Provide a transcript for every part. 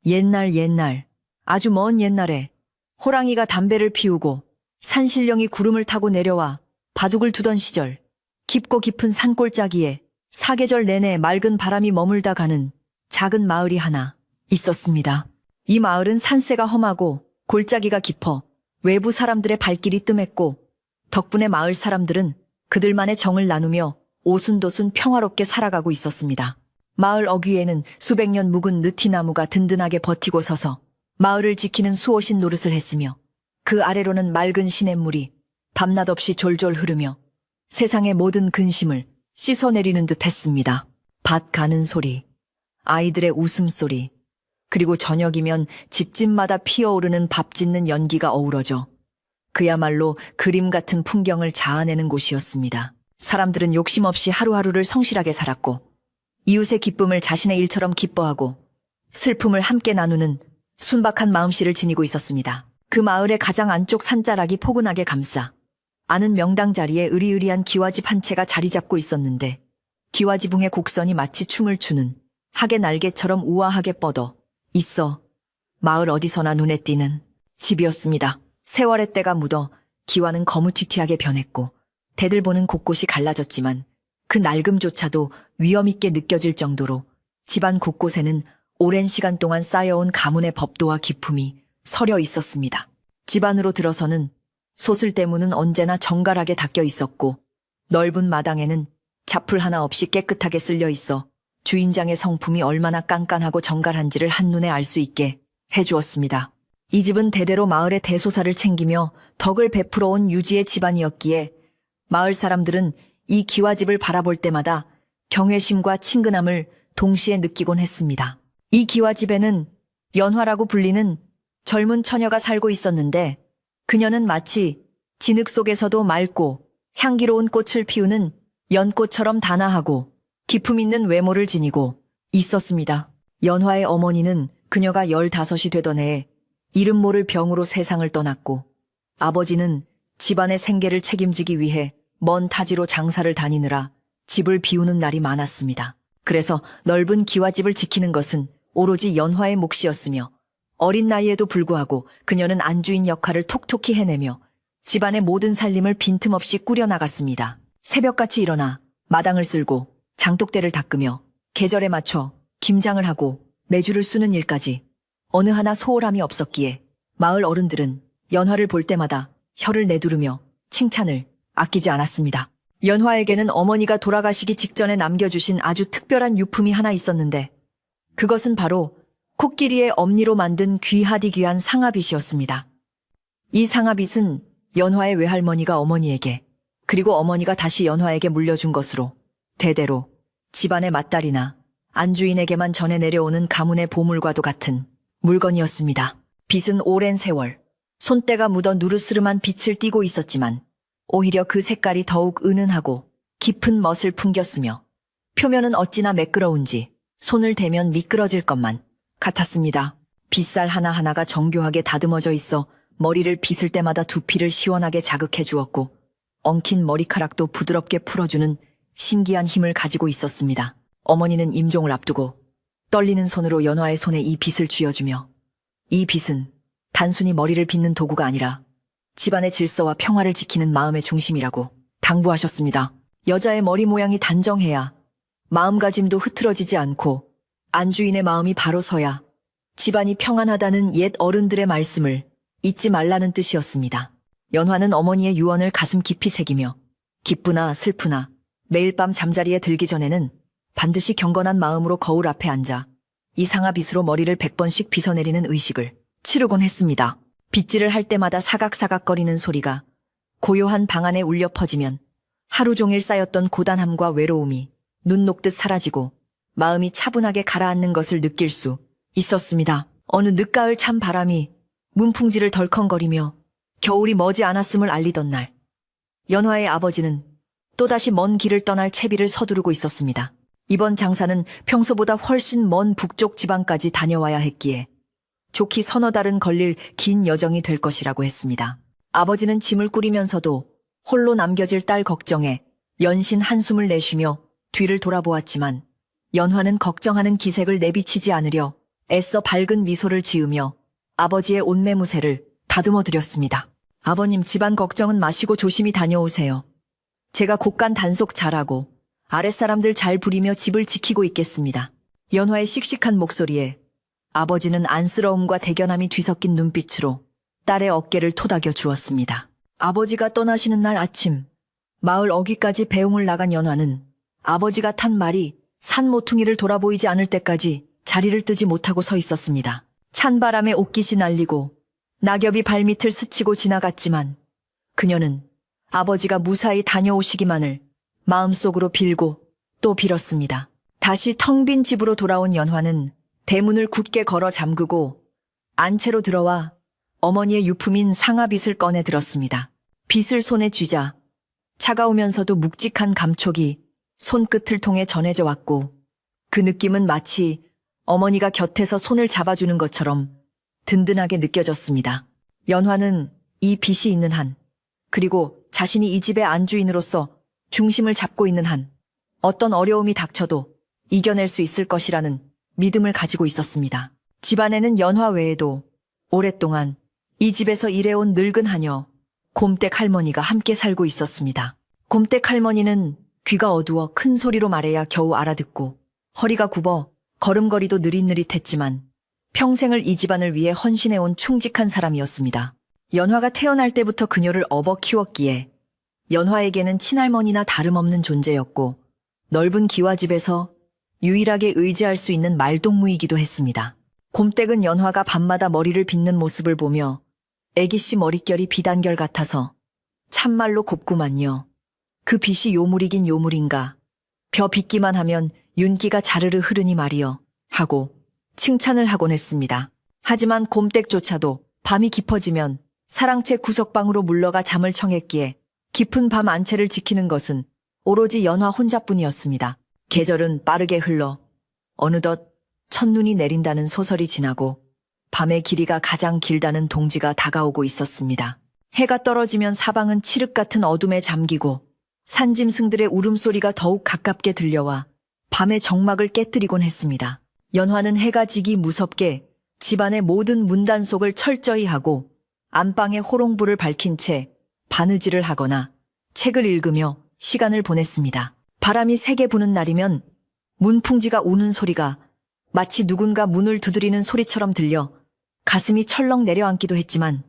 옛날, 아주 먼 옛날에 호랑이가 담배를 피우고 산신령이 구름을 타고 내려와 바둑을 두던 시절, 깊고 깊은 산골짜기에 사계절 내내 맑은 바람이 머물다 가는 작은 마을이 하나 있었습니다. 이 마을은 산세가 험하고 골짜기가 깊어 외부 사람들의 발길이 뜸했고, 덕분에 마을 사람들은 그들만의 정을 나누며 오순도순 평화롭게 살아가고 있었습니다. 마을 어귀에는 수백 년 묵은 느티나무가 든든하게 버티고 서서 마을을 지키는 수호신 노릇을 했으며, 그 아래로는 맑은 시냇물이 밤낮 없이 졸졸 흐르며 세상의 모든 근심을 씻어내리는 듯 했습니다. 밭 가는 소리, 아이들의 웃음소리, 그리고 저녁이면 집집마다 피어오르는 밥 짓는 연기가 어우러져 그야말로 그림 같은 풍경을 자아내는 곳이었습니다. 사람들은 욕심 없이 하루하루를 성실하게 살았고, 이웃의 기쁨을 자신의 일처럼 기뻐하고 슬픔을 함께 나누는 순박한 마음씨를 지니고 있었습니다. 그 마을의 가장 안쪽 산자락이 포근하게 감싸 아는 명당 자리에 으리으리한 기와집 한 채가 자리 잡고 있었는데, 기와지붕의 곡선이 마치 춤을 추는 학의 날개처럼 우아하게 뻗어 있어 마을 어디서나 눈에 띄는 집이었습니다. 세월의 때가 묻어 기와는 거무튀튀하게 변했고 대들 보는 곳곳이 갈라졌지만, 그 낡음조차도 위엄있게 느껴질 정도로 집안 곳곳에는 오랜 시간 동안 쌓여온 가문의 법도와 기품이 서려 있었습니다. 집 안으로 들어서는 소슬대문은 언제나 정갈하게 닫혀 있었고, 넓은 마당에는 자풀 하나 없이 깨끗하게 쓸려 있어 주인장의 성품이 얼마나 깐깐하고 정갈한지를 한눈에 알 수 있게 해주었습니다. 이 집은 대대로 마을의 대소사를 챙기며 덕을 베풀어 온 유지의 집안이었기에 마을 사람들은 이 기와집을 바라볼 때마다 경외심과 친근함을 동시에 느끼곤 했습니다. 이 기와집에는 연화라고 불리는 젊은 처녀가 살고 있었는데, 그녀는 마치 진흙 속에서도 맑고 향기로운 꽃을 피우는 연꽃처럼 단아하고 기품 있는 외모를 지니고 있었습니다. 연화의 어머니는 그녀가 15이 되던 해에 이름 모를 병으로 세상을 떠났고, 아버지는 집안의 생계를 책임지기 위해 먼 타지로 장사를 다니느라 집을 비우는 날이 많았습니다. 그래서 넓은 기와집을 지키는 것은 오로지 연화의 몫이었으며, 어린 나이에도 불구하고 그녀는 안주인 역할을 톡톡히 해내며 집안의 모든 살림을 빈틈없이 꾸려나갔습니다. 새벽같이 일어나 마당을 쓸고 장독대를 닦으며 계절에 맞춰 김장을 하고 매주를 쓰는 일까지 어느 하나 소홀함이 없었기에 마을 어른들은 연화를 볼 때마다 혀를 내두르며 칭찬을 아끼지 않았습니다. 연화에게는 어머니가 돌아가시기 직전에 남겨주신 아주 특별한 유품이 하나 있었는데, 그것은 바로 코끼리의 엄니로 만든 귀하디 귀한 상아빗이었습니다. 이 상아빗은 연화의 외할머니가 어머니에게, 그리고 어머니가 다시 연화에게 물려준 것으로 대대로 집안의 맏딸이나 안주인에게만 전해 내려오는 가문의 보물과도 같은 물건이었습니다. 빗은 오랜 세월 손때가 묻어 누르스름한 빛을 띠고 있었지만, 오히려 그 색깔이 더욱 은은하고 깊은 멋을 풍겼으며, 표면은 어찌나 매끄러운지 손을 대면 미끄러질 것만 같았습니다. 빗살 하나하나가 정교하게 다듬어져 있어 머리를 빗을 때마다 두피를 시원하게 자극해 주었고, 엉킨 머리카락도 부드럽게 풀어주는 신기한 힘을 가지고 있었습니다. 어머니는 임종을 앞두고 떨리는 손으로 연화의 손에 이 빗을 쥐어주며, 이 빗은 단순히 머리를 빗는 도구가 아니라 집안의 질서와 평화를 지키는 마음의 중심이라고 당부하셨습니다. 여자의 머리 모양이 단정해야 마음가짐도 흐트러지지 않고 안주인의 마음이 바로 서야 집안이 평안하다는 옛 어른들의 말씀을 잊지 말라는 뜻이었습니다. 연화는 어머니의 유언을 가슴 깊이 새기며 기쁘나 슬프나 매일 밤 잠자리에 들기 전에는 반드시 경건한 마음으로 거울 앞에 앉아 이 상아빗으로 머리를 100번씩 빗어내리는 의식을 치르곤 했습니다. 빗질을 할 때마다 사각사각거리는 소리가 고요한 방 안에 울려 퍼지면 하루 종일 쌓였던 고단함과 외로움이 눈 녹듯 사라지고 마음이 차분하게 가라앉는 것을 느낄 수 있었습니다. 어느 늦가을 찬 바람이 문풍지를 덜컹거리며 겨울이 머지 않았음을 알리던 날, 연화의 아버지는 또다시 먼 길을 떠날 채비를 서두르고 있었습니다. 이번 장사는 평소보다 훨씬 먼 북쪽 지방까지 다녀와야 했기에 좋기 서너 달은 걸릴 긴 여정이 될 것이라고 했습니다. 아버지는 짐을 꾸리면서도 홀로 남겨질 딸 걱정에 연신 한숨을 내쉬며 뒤를 돌아보았지만, 연화는 걱정하는 기색을 내비치지 않으려 애써 밝은 미소를 지으며 아버지의 옷매무새를 다듬어 드렸습니다. 아버님, 집안 걱정은 마시고 조심히 다녀오세요. 제가 곳간 단속 잘하고 아랫사람들 잘 부리며 집을 지키고 있겠습니다. 연화의 씩씩한 목소리에 아버지는 안쓰러움과 대견함이 뒤섞인 눈빛으로 딸의 어깨를 토닥여 주었습니다. 아버지가 떠나시는 날 아침, 마을 어귀까지 배웅을 나간 연화는 아버지가 탄 말이 산 모퉁이를 돌아보이지 않을 때까지 자리를 뜨지 못하고 서 있었습니다. 찬바람에 옷깃이 날리고 낙엽이 발밑을 스치고 지나갔지만 그녀는 아버지가 무사히 다녀오시기만을 마음속으로 빌고 또 빌었습니다. 다시 텅 빈 집으로 돌아온 연화는 대문을 굳게 걸어 잠그고 안채로 들어와 어머니의 유품인 상아빗을 꺼내 들었습니다. 빗을 손에 쥐자 차가우면서도 묵직한 감촉이 손끝을 통해 전해져 왔고 그 느낌은 마치 어머니가 곁에서 손을 잡아주는 것처럼 든든하게 느껴졌습니다. 연화는 이 빗이 있는 한, 그리고 자신이 이 집의 안주인으로서 중심을 잡고 있는 한, 어떤 어려움이 닥쳐도 이겨낼 수 있을 것이라는 믿음을 가지고 있었습니다. 집안에는 연화 외에도 오랫동안 이 집에서 일해온 늙은 하녀, 곰댁 할머니가 함께 살고 있었습니다. 곰댁 할머니는 귀가 어두워 큰 소리로 말해야 겨우 알아듣고 허리가 굽어 걸음걸이도 느릿느릿했지만 평생을 이 집안을 위해 헌신해온 충직한 사람이었습니다. 연화가 태어날 때부터 그녀를 업어 키웠기에 연화에게는 친할머니나 다름없는 존재였고 넓은 기와집에서 유일하게 의지할 수 있는 말동무이기도 했습니다. 곰댁은 연화가 밤마다 머리를 빗는 모습을 보며 애기씨 머릿결이 비단결 같아서 참말로 곱구만요. 그 빗이 요물이긴 요물인가. 벼 빗기만 하면 윤기가 자르르 흐르니 말이여 하고 칭찬을 하곤 했습니다. 하지만 곰댁조차도 밤이 깊어지면 사랑채 구석방으로 물러가 잠을 청했기에 깊은 밤 안채를 지키는 것은 오로지 연화 혼자뿐이었습니다. 계절은 빠르게 흘러 어느덧 첫눈이 내린다는 소설이 지나고 밤의 길이가 가장 길다는 동지가 다가오고 있었습니다. 해가 떨어지면 사방은 칠흑 같은 어둠에 잠기고 산짐승들의 울음소리가 더욱 가깝게 들려와 밤의 정막을 깨뜨리곤 했습니다. 연화는 해가 지기 무섭게 집안의 모든 문단속을 철저히 하고 안방에 호롱불을 밝힌 채 바느질을 하거나 책을 읽으며 시간을 보냈습니다. 바람이 세게 부는 날이면 문풍지가 우는 소리가 마치 누군가 문을 두드리는 소리처럼 들려 가슴이 철렁 내려앉기도 했지만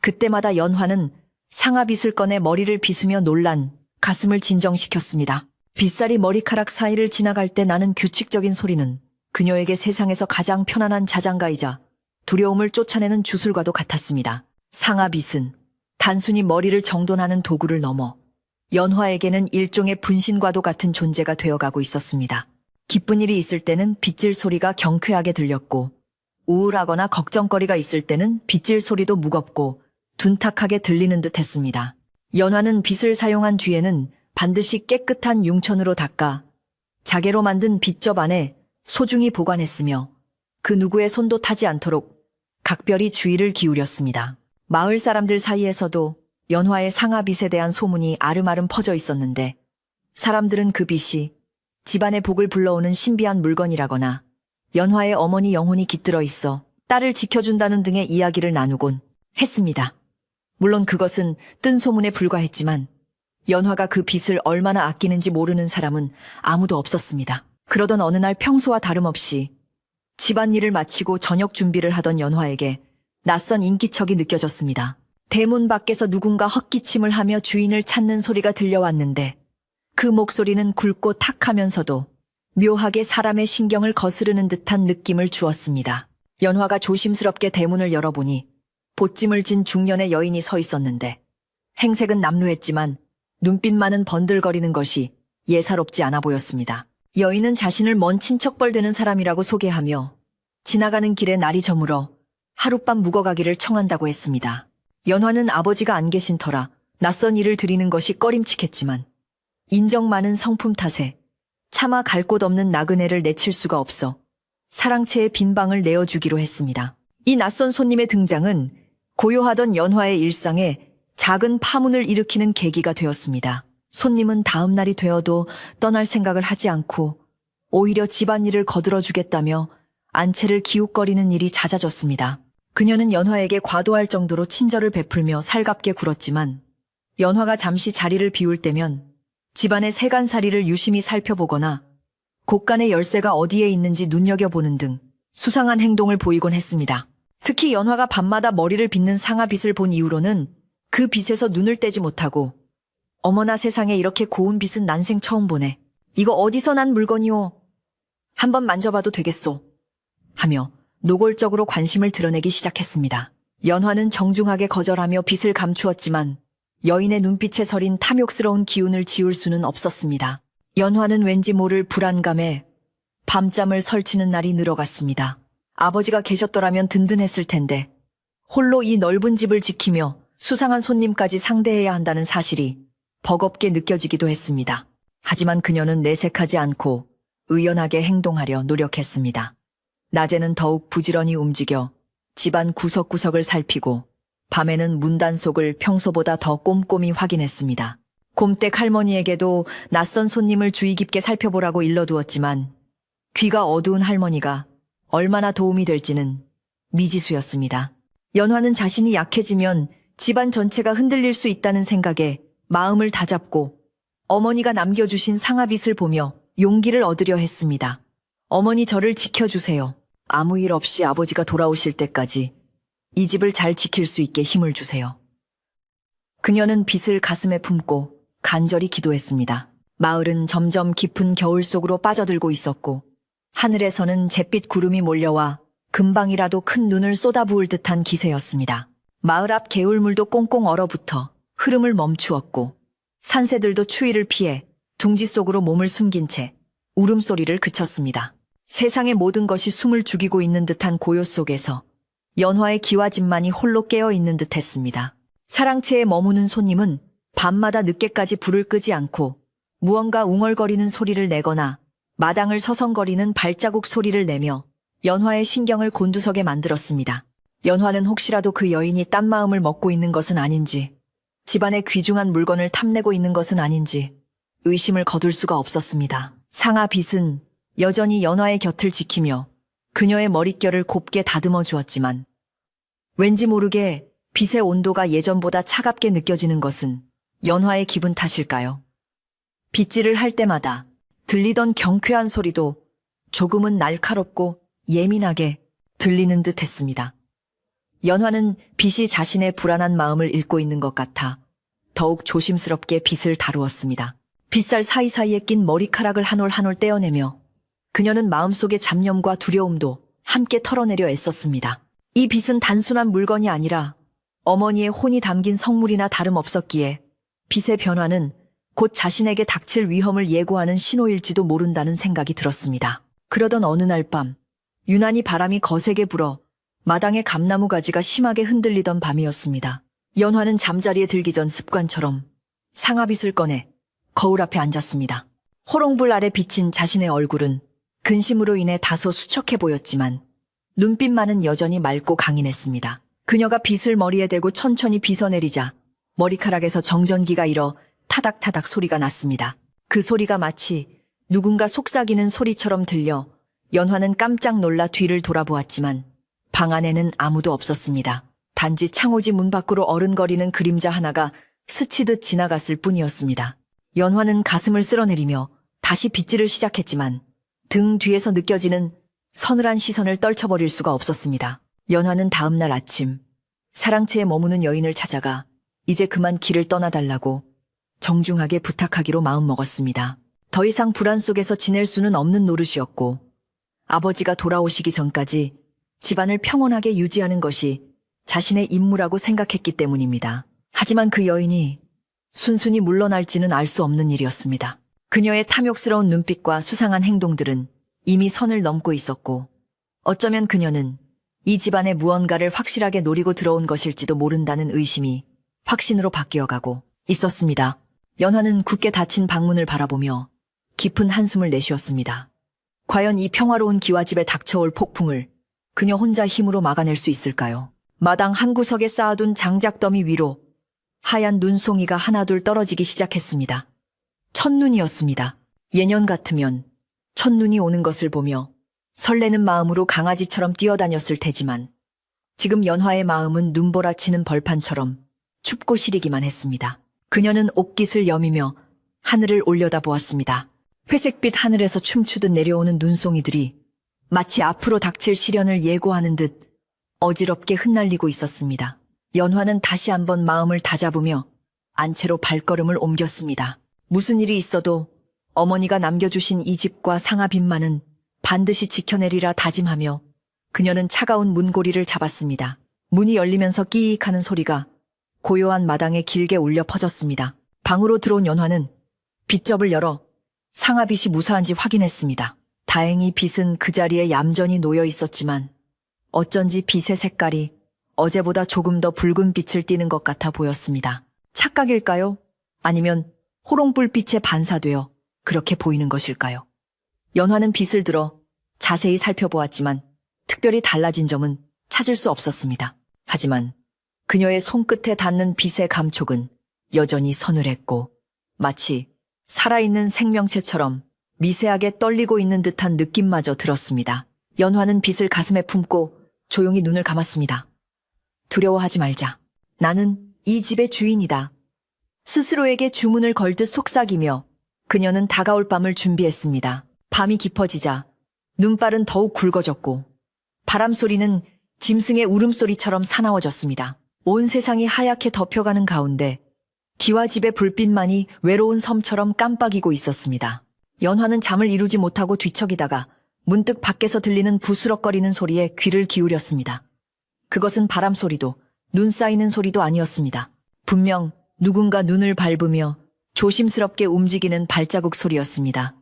그때마다 연화는 상아빗을 꺼내 머리를 빗으며 놀란 가슴을 진정시켰습니다. 빗살이 머리카락 사이를 지나갈 때 나는 규칙적인 소리는 그녀에게 세상에서 가장 편안한 자장가이자 두려움을 쫓아내는 주술과도 같았습니다. 상아빗은 단순히 머리를 정돈하는 도구를 넘어 연화에게는 일종의 분신과도 같은 존재가 되어가고 있었습니다. 기쁜 일이 있을 때는 빗질 소리가 경쾌하게 들렸고 우울하거나 걱정거리가 있을 때는 빗질 소리도 무겁고 둔탁하게 들리는 듯 했습니다. 연화는 빗을 사용한 뒤에는 반드시 깨끗한 융천으로 닦아 자개로 만든 빗접 안에 소중히 보관했으며 그 누구의 손도 타지 않도록 각별히 주의를 기울였습니다. 마을 사람들 사이에서도 연화의 상아빗에 대한 소문이 아름아름 퍼져 있었는데 사람들은 그 빗이 집안의 복을 불러오는 신비한 물건이라거나 연화의 어머니 영혼이 깃들어 있어 딸을 지켜준다는 등의 이야기를 나누곤 했습니다. 물론 그것은 뜬 소문에 불과했지만 연화가 그 빗을 얼마나 아끼는지 모르는 사람은 아무도 없었습니다. 그러던 어느 날 평소와 다름없이 집안일을 마치고 저녁 준비를 하던 연화에게 낯선 인기척이 느껴졌습니다. 대문 밖에서 누군가 헛기침을 하며 주인을 찾는 소리가 들려왔는데 그 목소리는 굵고 탁하면서도 묘하게 사람의 신경을 거스르는 듯한 느낌을 주었습니다. 연화가 조심스럽게 대문을 열어보니 보찜을 진 중년의 여인이 서 있었는데 행색은 남루했지만 눈빛만은 번들거리는 것이 예사롭지 않아 보였습니다. 여인은 자신을 먼 친척벌 되는 사람이라고 소개하며 지나가는 길에 날이 저물어 하룻밤 묵어가기를 청한다고 했습니다. 연화는 아버지가 안 계신 터라 낯선 일을 드리는 것이 꺼림칙했지만 인정 많은 성품 탓에 차마 갈 곳 없는 나그네를 내칠 수가 없어 사랑채의 빈 방을 내어주기로 했습니다. 이 낯선 손님의 등장은 고요하던 연화의 일상에 작은 파문을 일으키는 계기가 되었습니다. 손님은 다음 날이 되어도 떠날 생각을 하지 않고 오히려 집안일을 거들어주겠다며 안채를 기웃거리는 일이 잦아졌습니다. 그녀는 연화에게 과도할 정도로 친절을 베풀며 살갑게 굴었지만 연화가 잠시 자리를 비울 때면 집안의 세간살이를 유심히 살펴보거나 곳간의 열쇠가 어디에 있는지 눈여겨보는 등 수상한 행동을 보이곤 했습니다. 특히 연화가 밤마다 머리를 빗는 상아빗을 본 이후로는 그 빗에서 눈을 떼지 못하고 어머나 세상에 이렇게 고운 빗은 난생 처음 보네. 이거 어디서 난 물건이오? 한번 만져봐도 되겠소? 하며 노골적으로 관심을 드러내기 시작했습니다. 연화는 정중하게 거절하며 빗을 감추었지만 여인의 눈빛에 서린 탐욕스러운 기운을 지울 수는 없었습니다. 연화는 왠지 모를 불안감에 밤잠을 설치는 날이 늘어갔습니다. 아버지가 계셨더라면 든든했을 텐데 홀로 이 넓은 집을 지키며 수상한 손님까지 상대해야 한다는 사실이 버겁게 느껴지기도 했습니다. 하지만 그녀는 내색하지 않고 의연하게 행동하려 노력했습니다. 낮에는 더욱 부지런히 움직여 집안 구석구석을 살피고 밤에는 문단속을 평소보다 더 꼼꼼히 확인했습니다. 곰댁 할머니에게도 낯선 손님을 주의 깊게 살펴보라고 일러두었지만 귀가 어두운 할머니가 얼마나 도움이 될지는 미지수였습니다. 연화는 자신이 약해지면 집안 전체가 흔들릴 수 있다는 생각에 마음을 다잡고 어머니가 남겨주신 상아빗을 보며 용기를 얻으려 했습니다. 어머니 저를 지켜주세요. 아무 일 없이 아버지가 돌아오실 때까지 이 집을 잘 지킬 수 있게 힘을 주세요. 그녀는 빗을 가슴에 품고 간절히 기도했습니다. 마을은 점점 깊은 겨울 속으로 빠져들고 있었고 하늘에서는 잿빛 구름이 몰려와 금방이라도 큰 눈을 쏟아부을 듯한 기세였습니다. 마을 앞 개울물도 꽁꽁 얼어붙어 흐름을 멈추었고 산새들도 추위를 피해 둥지 속으로 몸을 숨긴 채 울음소리를 그쳤습니다. 세상의 모든 것이 숨을 죽이고 있는 듯한 고요 속에서 연화의 기와 집만이 홀로 깨어 있는 듯했습니다. 사랑채에 머무는 손님은 밤마다 늦게까지 불을 끄지 않고 무언가 웅얼거리는 소리를 내거나 마당을 서성거리는 발자국 소리를 내며 연화의 신경을 곤두서게 만들었습니다. 연화는 혹시라도 그 여인이 딴 마음을 먹고 있는 것은 아닌지, 집안의 귀중한 물건을 탐내고 있는 것은 아닌지 의심을 거둘 수가 없었습니다. 상아빗은 여전히 연화의 곁을 지키며 그녀의 머릿결을 곱게 다듬어 주었지만 왠지 모르게 빗의 온도가 예전보다 차갑게 느껴지는 것은 연화의 기분 탓일까요? 빗질을 할 때마다 들리던 경쾌한 소리도 조금은 날카롭고 예민하게 들리는 듯 했습니다. 연화는 빗이 자신의 불안한 마음을 읽고 있는 것 같아 더욱 조심스럽게 빗을 다루었습니다. 빗살 사이사이에 낀 머리카락을 한 올 한 올 떼어내며 그녀는 마음속의 잡념과 두려움도 함께 털어내려 애썼습니다. 이 빗은 단순한 물건이 아니라 어머니의 혼이 담긴 성물이나 다름없었기에 빗의 변화는 곧 자신에게 닥칠 위험을 예고하는 신호일지도 모른다는 생각이 들었습니다. 그러던 어느 날 밤, 유난히 바람이 거세게 불어 마당의 감나무 가지가 심하게 흔들리던 밤이었습니다. 연화는 잠자리에 들기 전 습관처럼 상아빗을 꺼내 거울 앞에 앉았습니다. 호롱불 아래 비친 자신의 얼굴은 근심으로 인해 다소 수척해 보였지만 눈빛만은 여전히 맑고 강인했습니다. 그녀가 빗을 머리에 대고 천천히 빗어내리자 머리카락에서 정전기가 일어 타닥타닥 소리가 났습니다. 그 소리가 마치 누군가 속삭이는 소리처럼 들려 연화는 깜짝 놀라 뒤를 돌아보았지만 방 안에는 아무도 없었습니다. 단지 창호지 문 밖으로 어른거리는 그림자 하나가 스치듯 지나갔을 뿐이었습니다. 연화는 가슴을 쓸어내리며 다시 빗질을 시작했지만 등 뒤에서 느껴지는 서늘한 시선을 떨쳐버릴 수가 없었습니다. 연화는 다음 날 아침 사랑채에 머무는 여인을 찾아가 이제 그만 길을 떠나달라고 정중하게 부탁하기로 마음먹었습니다. 더 이상 불안 속에서 지낼 수는 없는 노릇이었고 아버지가 돌아오시기 전까지 집안을 평온하게 유지하는 것이 자신의 임무라고 생각했기 때문입니다. 하지만 그 여인이 순순히 물러날지는 알 수 없는 일이었습니다. 그녀의 탐욕스러운 눈빛과 수상한 행동들은 이미 선을 넘고 있었고 어쩌면 그녀는 이 집안의 무언가를 확실하게 노리고 들어온 것일지도 모른다는 의심이 확신으로 바뀌어가고 있었습니다. 연화는 굳게 닫힌 방문을 바라보며 깊은 한숨을 내쉬었습니다. 과연 이 평화로운 기와집에 닥쳐올 폭풍을 그녀 혼자 힘으로 막아낼 수 있을까요? 마당 한 구석에 쌓아둔 장작더미 위로 하얀 눈송이가 하나둘 떨어지기 시작했습니다. 첫눈이었습니다. 예년 같으면 첫눈이 오는 것을 보며 설레는 마음으로 강아지처럼 뛰어다녔을 테지만 지금 연화의 마음은 눈보라치는 벌판처럼 춥고 시리기만 했습니다. 그녀는 옷깃을 여미며 하늘을 올려다보았습니다. 회색빛 하늘에서 춤추듯 내려오는 눈송이들이 마치 앞으로 닥칠 시련을 예고하는 듯 어지럽게 흩날리고 있었습니다. 연화는 다시 한번 마음을 다잡으며 안채로 발걸음을 옮겼습니다. 무슨 일이 있어도 어머니가 남겨주신 이 집과 상아빈만은 반드시 지켜내리라 다짐하며 그녀는 차가운 문고리를 잡았습니다. 문이 열리면서 끼익 하는 소리가 고요한 마당에 길게 울려 퍼졌습니다. 방으로 들어온 연화는 빗접을 열어 상아빗이 무사한지 확인했습니다. 다행히 빗은 그 자리에 얌전히 놓여 있었지만 어쩐지 빗의 색깔이 어제보다 조금 더 붉은 빛을 띠는 것 같아 보였습니다. 착각일까요? 아니면 호롱불빛에 반사되어 그렇게 보이는 것일까요? 연화는 빗을 들어 자세히 살펴보았지만 특별히 달라진 점은 찾을 수 없었습니다. 하지만 그녀의 손끝에 닿는 빗의 감촉은 여전히 서늘했고 마치 살아있는 생명체처럼 미세하게 떨리고 있는 듯한 느낌마저 들었습니다. 연화는 빗을 가슴에 품고 조용히 눈을 감았습니다. 두려워하지 말자. 나는 이 집의 주인이다. 스스로에게 주문을 걸듯 속삭이며 그녀는 다가올 밤을 준비했습니다. 밤이 깊어지자 눈발은 더욱 굵어졌고 바람소리는 짐승의 울음소리처럼 사나워졌습니다. 온 세상이 하얗게 덮여가는 가운데 기와 집의 불빛만이 외로운 섬처럼 깜빡이고 있었습니다. 연화는 잠을 이루지 못하고 뒤척이다가 문득 밖에서 들리는 부스럭거리는 소리에 귀를 기울였습니다. 그것은 바람소리도 눈 쌓이는 소리도 아니었습니다. 분명 누군가 눈을 밟으며 조심스럽게 움직이는 발자국 소리였습니다.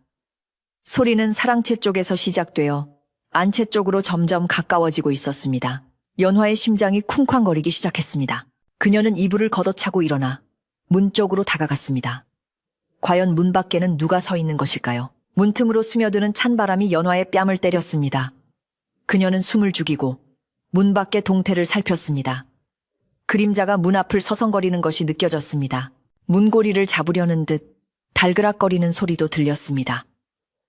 소리는 사랑채 쪽에서 시작되어 안채 쪽으로 점점 가까워지고 있었습니다. 연화의 심장이 쿵쾅거리기 시작했습니다. 그녀는 이불을 걷어차고 일어나 문 쪽으로 다가갔습니다. 과연 문 밖에는 누가 서 있는 것일까요? 문틈으로 스며드는 찬바람이 연화의 뺨을 때렸습니다. 그녀는 숨을 죽이고 문 밖의 동태를 살폈습니다. 그림자가 문 앞을 서성거리는 것이 느껴졌습니다. 문고리를 잡으려는 듯 달그락거리는 소리도 들렸습니다.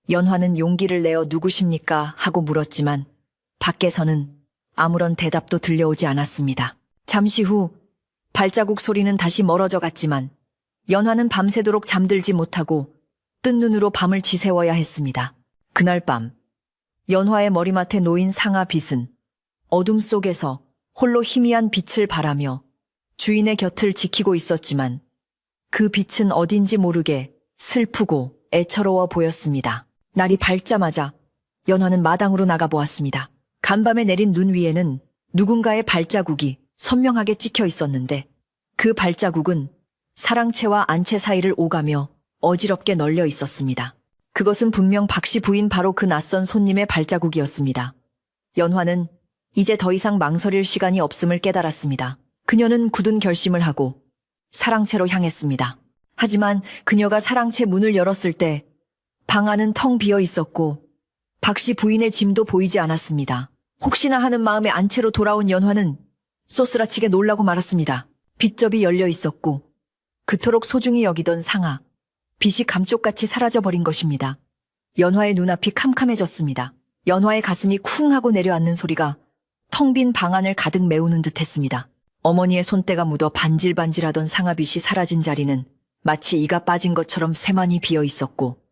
연화는 용기를 내어 누구십니까? 하고 물었지만 밖에서는 아무런 대답도 들려오지 않았습니다. 잠시 후 발자국 소리는 다시 멀어져 갔지만 연화는 밤새도록 잠들지 못하고 뜬 눈으로 밤을 지새워야 했습니다. 그날 밤 연화의 머리맡에 놓인 상아빗은 어둠 속에서 홀로 희미한 빛을 발하며 주인의 곁을 지키고 있었지만 그 빛은 어딘지 모르게 슬프고 애처로워 보였습니다. 날이 밝자마자 연화는 마당으로 나가보았습니다. 간밤에 내린 눈 위에는 누군가의 발자국이 선명하게 찍혀 있었는데 그 발자국은 사랑채와 안채 사이를 오가며 어지럽게 널려 있었습니다. 그것은 분명 박씨 부인 바로 그 낯선 손님의 발자국이었습니다. 연화는 이제 더 이상 망설일 시간이 없음을 깨달았습니다. 그녀는 굳은 결심을 하고 사랑채로 향했습니다. 하지만 그녀가 사랑채 문을 열었을 때 방 안은 텅 비어 있었고 박씨 부인의 짐도 보이지 않았습니다. 혹시나 하는 마음에 안채로 돌아온 연화는 쏘스라치게 놀라고 말았습니다. 빗접이 열려 있었고 그토록 소중히 여기던 상아, 빛이 감쪽같이 사라져버린 것입니다. 연화의 눈앞이 캄캄해졌습니다. 연화의 가슴이 쿵 하고 내려앉는 소리가 텅 빈 방 안을 가득 메우는 듯했습니다. 어머니의 손때가 묻어 반질반질하던 상아빛이 사라진 자리는 마치 이가 빠진 것처럼 쇠만이 비어 있었고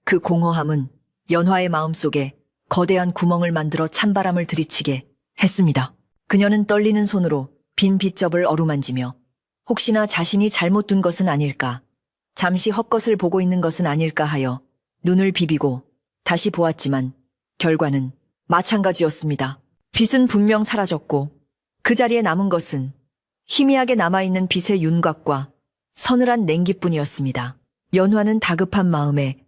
그 공허함은 연화의 마음속에 거대한 구멍을 만들어 찬바람을 들이치게 했습니다. 그녀는 떨리는 손으로 빈 빗접을 어루만지며 혹시나 자신이 잘못 둔 것은 아닐까, 잠시 헛것을 보고 있는 것은 아닐까 하여 눈을 비비고 다시 보았지만 결과는 마찬가지였습니다. 빛은 분명 사라졌고 그 자리에 남은 것은 희미하게 남아있는 빛의 윤곽과 서늘한 냉기뿐이었습니다. 연화는 다급한 마음에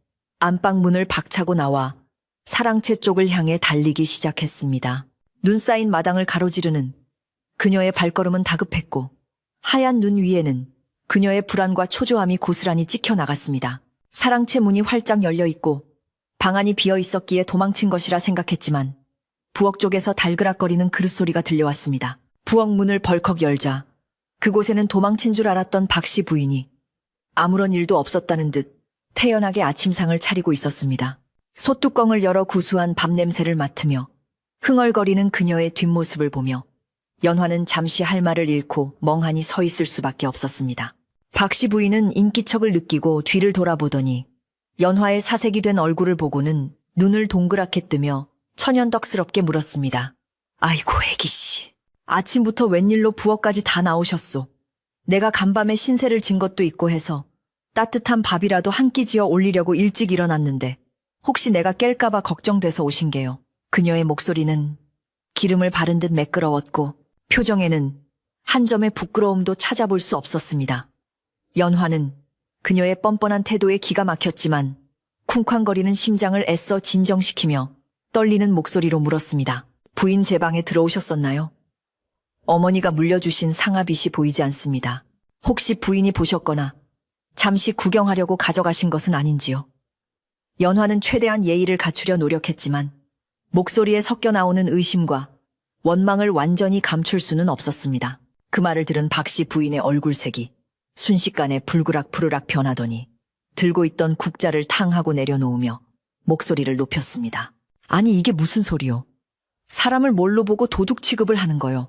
안방 문을 박차고 나와 사랑채 쪽을 향해 달리기 시작했습니다. 눈 쌓인 마당을 가로지르는 그녀의 발걸음은 다급했고 하얀 눈 위에는 그녀의 불안과 초조함이 고스란히 찍혀 나갔습니다. 사랑채 문이 활짝 열려 있고 방 안이 비어 있었기에 도망친 것이라 생각했지만 부엌 쪽에서 달그락거리는 그릇 소리가 들려왔습니다. 부엌 문을 벌컥 열자 그곳에는 도망친 줄 알았던 박씨 부인이 아무런 일도 없었다는 듯 태연하게 아침상을 차리고 있었습니다. 솥뚜껑을 열어 구수한 밥 냄새를 맡으며 흥얼거리는 그녀의 뒷모습을 보며 연화는 잠시 할 말을 잃고 멍하니 서 있을 수밖에 없었습니다. 박씨 부인은 인기척을 느끼고 뒤를 돌아보더니 연화의 사색이 된 얼굴을 보고는 눈을 동그랗게 뜨며 천연덕스럽게 물었습니다. 아이고 애기씨, 아침부터 웬일로 부엌까지 다 나오셨소. 내가 간밤에 신세를 진 것도 있고 해서 따뜻한 밥이라도 한 끼 지어 올리려고 일찍 일어났는데 혹시 내가 깰까봐 걱정돼서 오신 게요. 그녀의 목소리는 기름을 바른 듯 매끄러웠고 표정에는 한 점의 부끄러움도 찾아볼 수 없었습니다. 연화는 그녀의 뻔뻔한 태도에 기가 막혔지만 쿵쾅거리는 심장을 애써 진정시키며 떨리는 목소리로 물었습니다. 부인 제 방에 들어오셨었나요? 어머니가 물려주신 상아빗이 보이지 않습니다. 혹시 부인이 보셨거나 잠시 구경하려고 가져가신 것은 아닌지요? 연화는 최대한 예의를 갖추려 노력했지만 목소리에 섞여 나오는 의심과 원망을 완전히 감출 수는 없었습니다. 그 말을 들은 박씨 부인의 얼굴색이 순식간에 불그락 변하더니 들고 있던 국자를 탕하고 내려놓으며 목소리를 높였습니다. 아니 이게 무슨 소리요? 사람을 뭘로 보고 도둑 취급을 하는 거요?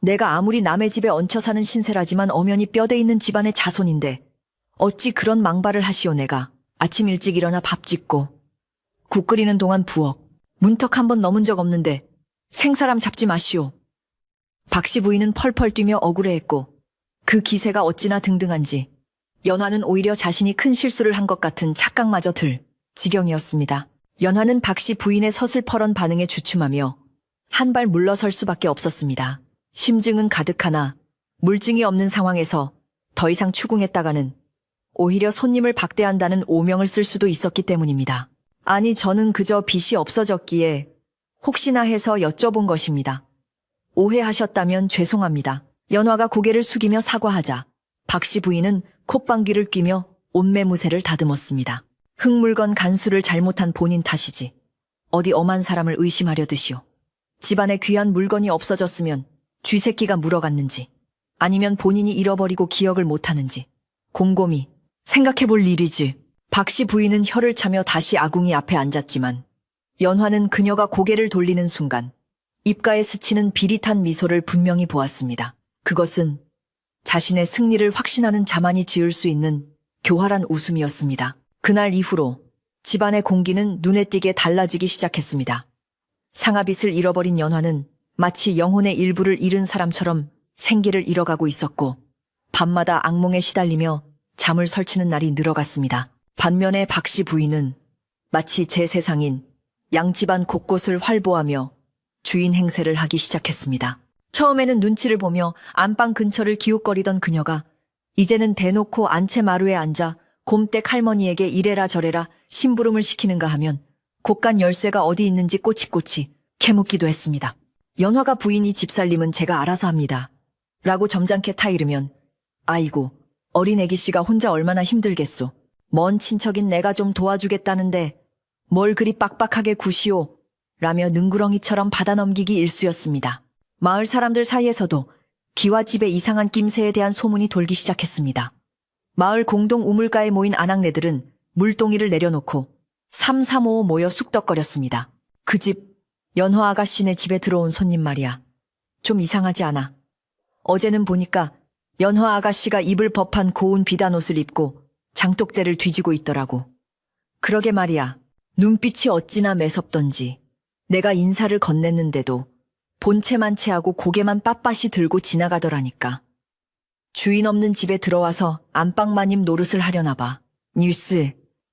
내가 아무리 남의 집에 얹혀 사는 신세라지만 엄연히 뼈대 있는 집안의 자손인데 어찌 그런 망발을 하시오. 내가 아침 일찍 일어나 밥 짓고 국 끓이는 동안 부엌 문턱 한 번 넘은 적 없는데 생사람 잡지 마시오. 박씨 부인은 펄펄 뛰며 억울해했고 그 기세가 어찌나 등등한지 연화는 오히려 자신이 큰 실수를 한 것 같은 착각마저 들 지경이었습니다. 연화는 박씨 부인의 서슬퍼런 반응에 주춤하며 한 발 물러설 수밖에 없었습니다. 심증은 가득하나 물증이 없는 상황에서 더 이상 추궁했다가는 오히려 손님을 박대한다는 오명을 쓸 수도 있었기 때문입니다. 아니 저는 그저 빚이 없어졌기에 혹시나 해서 여쭤본 것입니다. 오해하셨다면 죄송합니다. 연화가 고개를 숙이며 사과하자 박씨 부인은 콧방귀를 뀌며 옷매무새를 다듬었습니다. 흙물건 간수를 잘못한 본인 탓이지 어디 엄한 사람을 의심하려 드시오. 집안에 귀한 물건이 없어졌으면 쥐새끼가 물어갔는지 아니면 본인이 잃어버리고 기억을 못하는지 곰곰이 생각해볼 일이지. 박씨 부인은 혀를 차며 다시 아궁이 앞에 앉았지만 연화는 그녀가 고개를 돌리는 순간 입가에 스치는 비릿한 미소를 분명히 보았습니다. 그것은 자신의 승리를 확신하는 자만이 지을 수 있는 교활한 웃음이었습니다. 그날 이후로 집안의 공기는 눈에 띄게 달라지기 시작했습니다. 상아빗을 잃어버린 연화는 마치 영혼의 일부를 잃은 사람처럼 생기를 잃어가고 있었고 밤마다 악몽에 시달리며 잠을 설치는 날이 늘어갔습니다. 반면에 박씨 부인은 마치 제 세상인 양집안 곳곳을 활보하며 주인 행세를 하기 시작했습니다. 처음에는 눈치를 보며 안방 근처를 기웃거리던 그녀가 이제는 대놓고 안채 마루에 앉아 곰댁 할머니에게 이래라 저래라 심부름을 시키는가 하면 곳간 열쇠가 어디 있는지 꼬치꼬치 캐묻기도 했습니다. 연화가 부인이 집살림은 제가 알아서 합니다. 라고 점잖게 타이르면 아이고 어린 애기씨가 혼자 얼마나 힘들겠소. 먼 친척인 내가 좀 도와주겠다는데 뭘 그리 빡빡하게 구시오. 라며 능구렁이처럼 받아넘기기 일쑤였습니다. 마을 사람들 사이에서도 기와집의 이상한 낌새에 대한 소문이 돌기 시작했습니다. 마을 공동 우물가에 모인 아낙네들은 물동이를 내려놓고 삼삼오오 모여 쑥덕거렸습니다. 그 집 연화 아가씨네 집에 들어온 손님 말이야. 좀 이상하지 않아? 어제는 보니까 연화 아가씨가 입을 법한 고운 비단옷을 입고 장독대를 뒤지고 있더라고. 그러게 말이야. 눈빛이 어찌나 매섭던지. 내가 인사를 건넸는데도 본체만 체하고 고개만 빳빳이 들고 지나가더라니까. 주인 없는 집에 들어와서 안방마님 노릇을 하려나 봐. 닐스,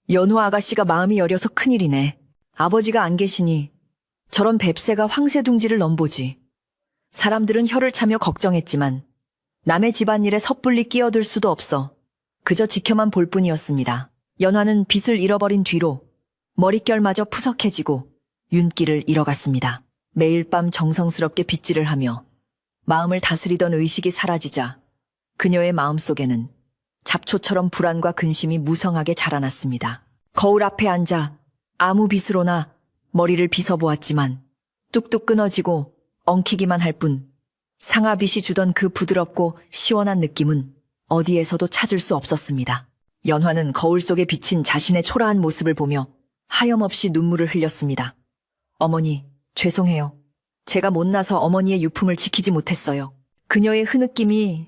연화 아가씨가 마음이 여려서 큰일이네. 아버지가 안 계시니 저런 뱁새가 황새둥지를 넘보지. 사람들은 혀를 차며 걱정했지만 남의 집안일에 섣불리 끼어들 수도 없어 그저 지켜만 볼 뿐이었습니다. 연화는 빚을 잃어버린 뒤로 머릿결마저 푸석해지고 윤기를 잃어갔습니다. 매일 밤 정성스럽게 빗질을 하며 마음을 다스리던 의식이 사라지자 그녀의 마음속에는 잡초처럼 불안과 근심이 무성하게 자라났습니다. 거울 앞에 앉아 아무 빗으로나 머리를 빗어보았지만 뚝뚝 끊어지고 엉키기만 할 뿐 상아빗이 주던 그 부드럽고 시원한 느낌은 어디에서도 찾을 수 없었습니다. 연화는 거울 속에 비친 자신의 초라한 모습을 보며 하염없이 눈물을 흘렸습니다. 어머니, 죄송해요. 제가 못나서 어머니의 유품을 지키지 못했어요. 그녀의 흐느낌이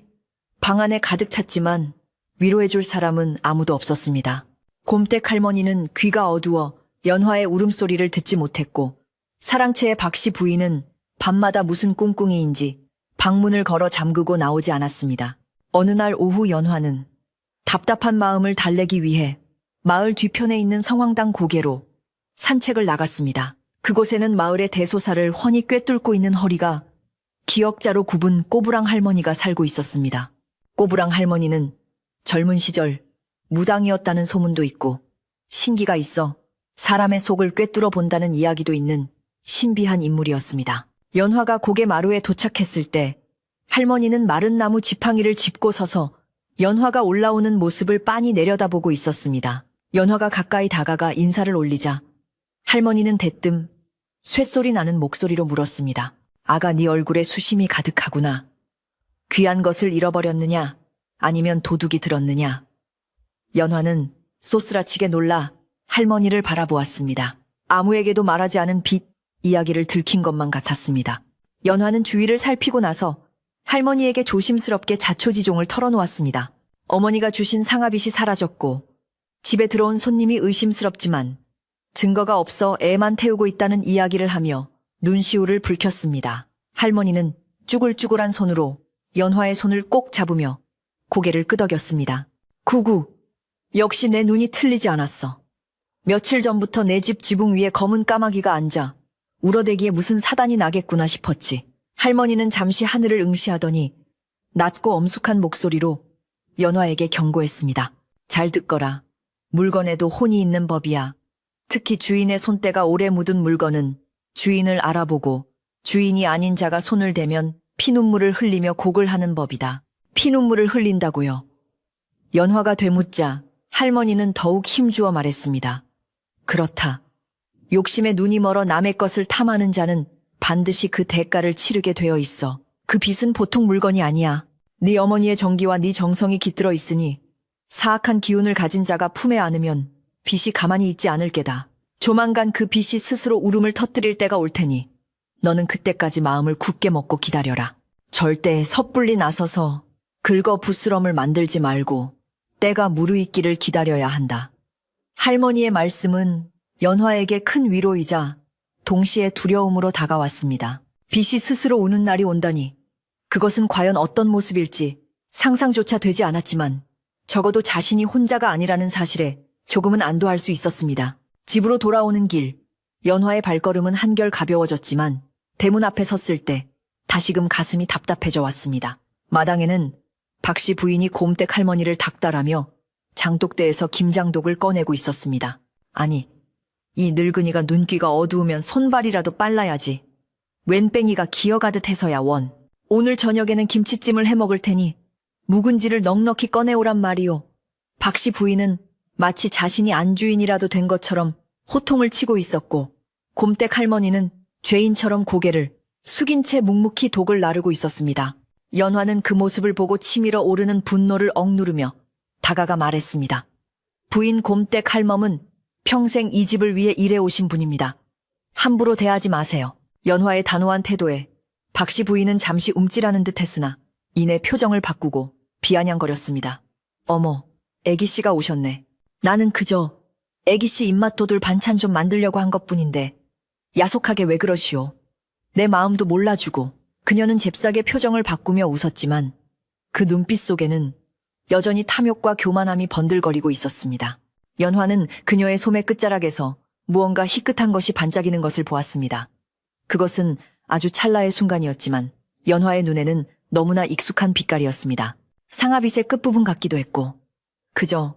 방 안에 가득 찼지만 위로해줄 사람은 아무도 없었습니다. 곰댁 할머니는 귀가 어두워 연화의 울음소리를 듣지 못했고 사랑채의 박씨 부인은 밤마다 무슨 꿍꿍이인지 방문을 걸어 잠그고 나오지 않았습니다. 어느 날 오후 연화는 답답한 마음을 달래기 위해 마을 뒤편에 있는 성황당 고개로 산책을 나갔습니다. 그곳에는 마을의 대소사를 훤히 꿰뚫고 있는 허리가 기역자로 굽은 꼬부랑 할머니가 살고 있었습니다. 꼬부랑 할머니는 젊은 시절 무당이었다는 소문도 있고 신기가 있어 사람의 속을 꿰뚫어 본다는 이야기도 있는 신비한 인물이었습니다. 연화가 고개 마루에 도착했을 때 할머니는 마른 나무 지팡이를 짚고 서서 연화가 올라오는 모습을 빤히 내려다보고 있었습니다. 연화가 가까이 다가가 인사를 올리자 할머니는 대뜸 쇳소리 나는 목소리로 물었습니다. 아가, 네 얼굴에 수심이 가득하구나. 귀한 것을 잃어버렸느냐? 아니면 도둑이 들었느냐? 연화는 쏘스라치게 놀라 할머니를 바라보았습니다. 아무에게도 말하지 않은 빚 이야기를 들킨 것만 같았습니다. 연화는 주위를 살피고 나서 할머니에게 조심스럽게 자초지종을 털어놓았습니다. 어머니가 주신 상아빚이 사라졌고 집에 들어온 손님이 의심스럽지만 증거가 없어 애만 태우고 있다는 이야기를 하며 눈시울을 붉혔습니다. 할머니는 쭈글쭈글한 손으로 연화의 손을 꼭 잡으며 고개를 끄덕였습니다. 구구, 역시 내 눈이 틀리지 않았어. 며칠 전부터 내 집 지붕 위에 검은 까마귀가 앉아 울어대기에 무슨 사단이 나겠구나 싶었지. 할머니는 잠시 하늘을 응시하더니 낮고 엄숙한 목소리로 연화에게 경고했습니다. 잘 듣거라. 물건에도 혼이 있는 법이야. 특히 주인의 손때가 오래 묻은 물건은 주인을 알아보고 주인이 아닌 자가 손을 대면 피눈물을 흘리며 곡을 하는 법이다. 피눈물을 흘린다고요. 연화가 되묻자 할머니는 더욱 힘주어 말했습니다. 그렇다. 욕심에 눈이 멀어 남의 것을 탐하는 자는 반드시 그 대가를 치르게 되어 있어. 그 빚은 보통 물건이 아니야. 네 어머니의 정기와 네 정성이 깃들어 있으니 사악한 기운을 가진 자가 품에 안으면 빚이 가만히 있지 않을 게다. 조만간 그 빚이 스스로 울음을 터뜨릴 때가 올 테니 너는 그때까지 마음을 굳게 먹고 기다려라. 절대 섣불리 나서서 긁어 부스럼을 만들지 말고 때가 무르익기를 기다려야 한다. 할머니의 말씀은 연화에게 큰 위로이자 동시에 두려움으로 다가왔습니다. 빚이 스스로 우는 날이 온다니 그것은 과연 어떤 모습일지 상상조차 되지 않았지만 적어도 자신이 혼자가 아니라는 사실에 조금은 안도할 수 있었습니다. 집으로 돌아오는 길, 연화의 발걸음은 한결 가벼워졌지만 대문 앞에 섰을 때 다시금 가슴이 답답해져 왔습니다. 마당에는 박씨 부인이 곰댁 할머니를 닥달하며 장독대에서 김장독을 꺼내고 있었습니다. 아니, 이 늙은이가 눈귀가 어두우면 손발이라도 빨라야지. 웬뺑이가 기어가듯 해서야 원. 오늘 저녁에는 김치찜을 해먹을 테니 묵은지를 넉넉히 꺼내오란 말이오. 박씨 부인은 마치 자신이 안주인이라도 된 것처럼 호통을 치고 있었고 곰댁 할머니는 죄인처럼 고개를 숙인 채 묵묵히 독을 나르고 있었습니다. 연화는 그 모습을 보고 치밀어 오르는 분노를 억누르며 다가가 말했습니다. 부인 곰댁 할멈은 평생 이 집을 위해 일해오신 분입니다. 함부로 대하지 마세요. 연화의 단호한 태도에 박씨 부인은 잠시 움찔하는 듯 했으나 이내 표정을 바꾸고 비아냥거렸습니다. 어머, 애기씨가 오셨네. 나는 그저 애기씨 입맛 돋을 반찬 좀 만들려고 한 것뿐인데 야속하게 왜 그러시오. 내 마음도 몰라주고. 그녀는 잽싸게 표정을 바꾸며 웃었지만 그 눈빛 속에는 여전히 탐욕과 교만함이 번들거리고 있었습니다. 연화는 그녀의 소매 끝자락에서 무언가 희끗한 것이 반짝이는 것을 보았습니다. 그것은 아주 찰나의 순간이었지만 연화의 눈에는 너무나 익숙한 빛깔이었습니다. 상아빗의 끝부분 같기도 했고 그저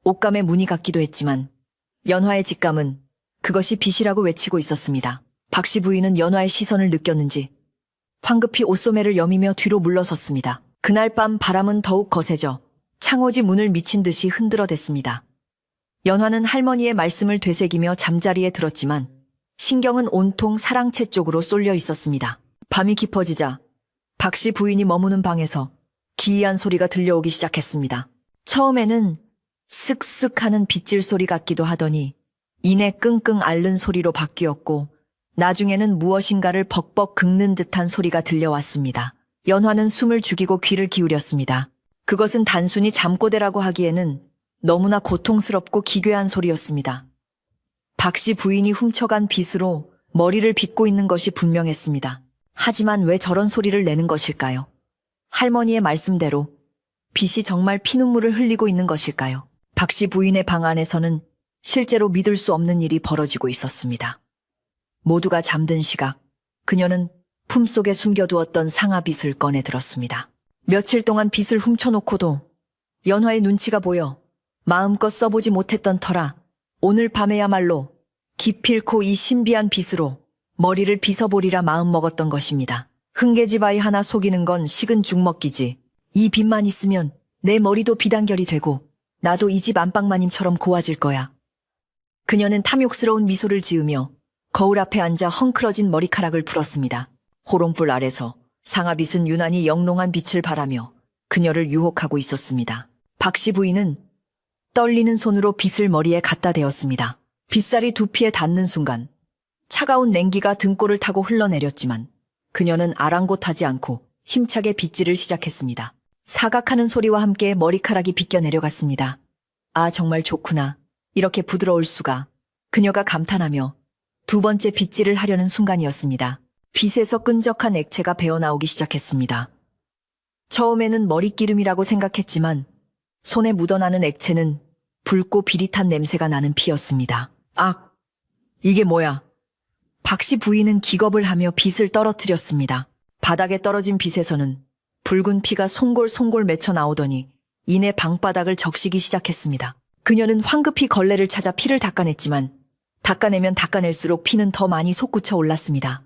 옷감의 무늬 같기도 했지만 연화의 직감은 그것이 빛이라고 외치고 있었습니다. 박씨 부인은 연화의 시선을 느꼈는지 황급히 옷소매를 여미며 뒤로 물러섰습니다. 그날 밤 바람은 더욱 거세져 창호지 문을 미친 듯이 흔들어댔습니다. 연화는 할머니의 말씀을 되새기며 잠자리에 들었지만 신경은 온통 사랑채 쪽으로 쏠려 있었습니다. 밤이 깊어지자 박씨 부인이 머무는 방에서 기이한 소리가 들려오기 시작했습니다. 처음에는 쓱쓱 하는 빗질 소리 같기도 하더니 이내 끙끙 앓는 소리로 바뀌었고 나중에는 무엇인가를 벅벅 긁는 듯한 소리가 들려왔습니다. 연화는 숨을 죽이고 귀를 기울였습니다. 그것은 단순히 잠꼬대라고 하기에는 너무나 고통스럽고 기괴한 소리였습니다. 박씨 부인이 훔쳐간 빗으로 머리를 빗고 있는 것이 분명했습니다. 하지만 왜 저런 소리를 내는 것일까요? 할머니의 말씀대로 빗이 정말 피눈물을 흘리고 있는 것일까요? 박씨 부인의 방 안에서는 실제로 믿을 수 없는 일이 벌어지고 있었습니다. 모두가 잠든 시각, 그녀는 품속에 숨겨두었던 상아빗을 꺼내 들었습니다. 며칠 동안 빗을 훔쳐놓고도 연화의 눈치가 보여 마음껏 써보지 못했던 터라 오늘 밤에야말로 기필코 이 신비한 빗으로 머리를 빗어보리라 마음먹었던 것입니다. 흥개지바위 하나 속이는 건 식은 죽 먹기지. 이 빗만 있으면 내 머리도 비단결이 되고 나도 이 집 안방마님처럼 고와질 거야. 그녀는 탐욕스러운 미소를 지으며 거울 앞에 앉아 헝클어진 머리카락을 풀었습니다. 호롱불 아래서 상아빗은 유난히 영롱한 빛을 발하며 그녀를 유혹하고 있었습니다. 박씨 부인은 떨리는 손으로 빗을 머리에 갖다 대었습니다. 빗살이 두피에 닿는 순간 차가운 냉기가 등골을 타고 흘러내렸지만 그녀는 아랑곳하지 않고 힘차게 빗질을 시작했습니다. 사각하는 소리와 함께 머리카락이 빗겨 내려갔습니다. 아, 정말 좋구나. 이렇게 부드러울 수가. 그녀가 감탄하며 두 번째 빗질을 하려는 순간이었습니다. 빗에서 끈적한 액체가 배어나오기 시작했습니다. 처음에는 머리기름이라고 생각했지만 손에 묻어나는 액체는 붉고 비릿한 냄새가 나는 피였습니다. 악! 이게 뭐야? 박씨 부인은 기겁을 하며 빗을 떨어뜨렸습니다. 바닥에 떨어진 빗에서는 붉은 피가 송골송골 맺혀 나오더니 이내 방바닥을 적시기 시작했습니다. 그녀는 황급히 걸레를 찾아 피를 닦아냈지만 닦아내면 닦아낼수록 피는 더 많이 솟구쳐 올랐습니다.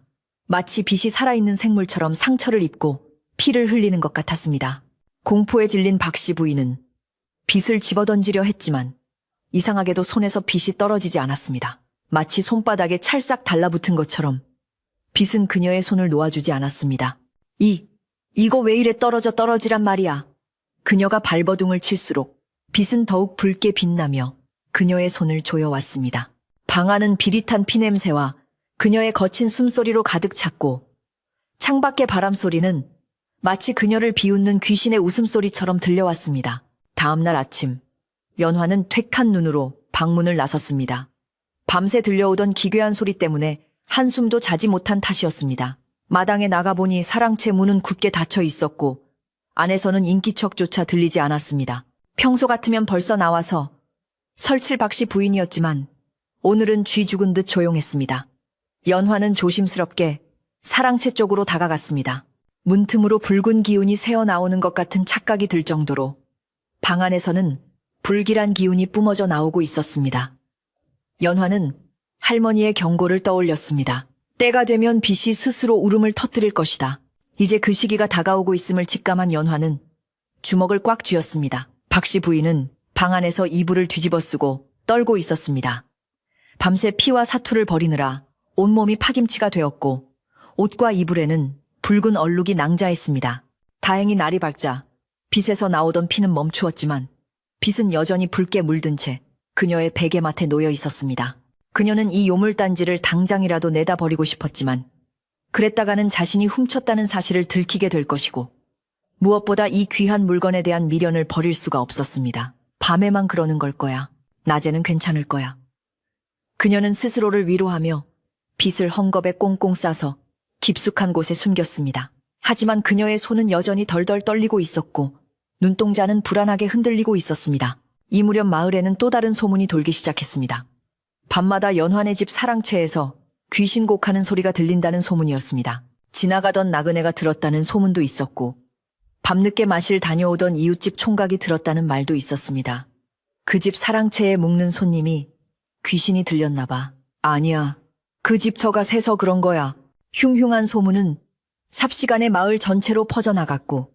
마치 빗이 살아있는 생물처럼 상처를 입고 피를 흘리는 것 같았습니다. 공포에 질린 박씨 부인은 빗을 집어던지려 했지만 이상하게도 손에서 빗이 떨어지지 않았습니다. 마치 손바닥에 찰싹 달라붙은 것처럼 빗은 그녀의 손을 놓아주지 않았습니다. 이거 왜 이래 떨어지란 말이야. 그녀가 발버둥을 칠수록 빗은 더욱 붉게 빛나며 그녀의 손을 조여왔습니다. 방 안은 비릿한 피냄새와 그녀의 거친 숨소리로 가득 찼고 창밖의 바람소리는 마치 그녀를 비웃는 귀신의 웃음소리처럼 들려왔습니다. 다음날 아침, 연화는 퇴한 눈으로 방문을 나섰습니다. 밤새 들려오던 기괴한 소리 때문에 한숨도 자지 못한 탓이었습니다. 마당에 나가보니 사랑채 문은 굳게 닫혀 있었고 안에서는 인기척조차 들리지 않았습니다. 평소 같으면 벌써 나와서 설칠 박씨 부인이었지만 오늘은 쥐 죽은 듯 조용했습니다. 연화는 조심스럽게 사랑채 쪽으로 다가갔습니다. 문틈으로 붉은 기운이 새어나오는 것 같은 착각이 들 정도로 방 안에서는 불길한 기운이 뿜어져 나오고 있었습니다. 연화는 할머니의 경고를 떠올렸습니다. 때가 되면 빗이 스스로 울음을 터뜨릴 것이다. 이제 그 시기가 다가오고 있음을 직감한 연화는 주먹을 꽉 쥐었습니다. 박씨 부인은 방 안에서 이불을 뒤집어쓰고 떨고 있었습니다. 밤새 피와 사투를 벌이느라 온몸이 파김치가 되었고 옷과 이불에는 붉은 얼룩이 낭자했습니다. 다행히 날이 밝자 빗에서 나오던 피는 멈추었지만 빗은 여전히 붉게 물든 채 그녀의 베개맡에 놓여 있었습니다. 그녀는 이 요물단지를 당장이라도 내다 버리고 싶었지만 그랬다가는 자신이 훔쳤다는 사실을 들키게 될 것이고 무엇보다 이 귀한 물건에 대한 미련을 버릴 수가 없었습니다. 밤에만 그러는 걸 거야. 낮에는 괜찮을 거야. 그녀는 스스로를 위로하며 빗을 헝겊에 꽁꽁 싸서 깊숙한 곳에 숨겼습니다. 하지만 그녀의 손은 여전히 덜덜 떨리고 있었고 눈동자는 불안하게 흔들리고 있었습니다. 이 무렵 마을에는 또 다른 소문이 돌기 시작했습니다. 밤마다 연환의 집 사랑채에서 귀신 곡하는 소리가 들린다는 소문이었습니다. 지나가던 나그네가 들었다는 소문도 있었고 밤늦게 마실 다녀오던 이웃집 총각이 들었다는 말도 있었습니다. 그 집 사랑채에 묵는 손님이 귀신이 들렸나 봐. 아니야. 그 집터가 새서 그런 거야. 흉흉한 소문은 삽시간에 마을 전체로 퍼져나갔고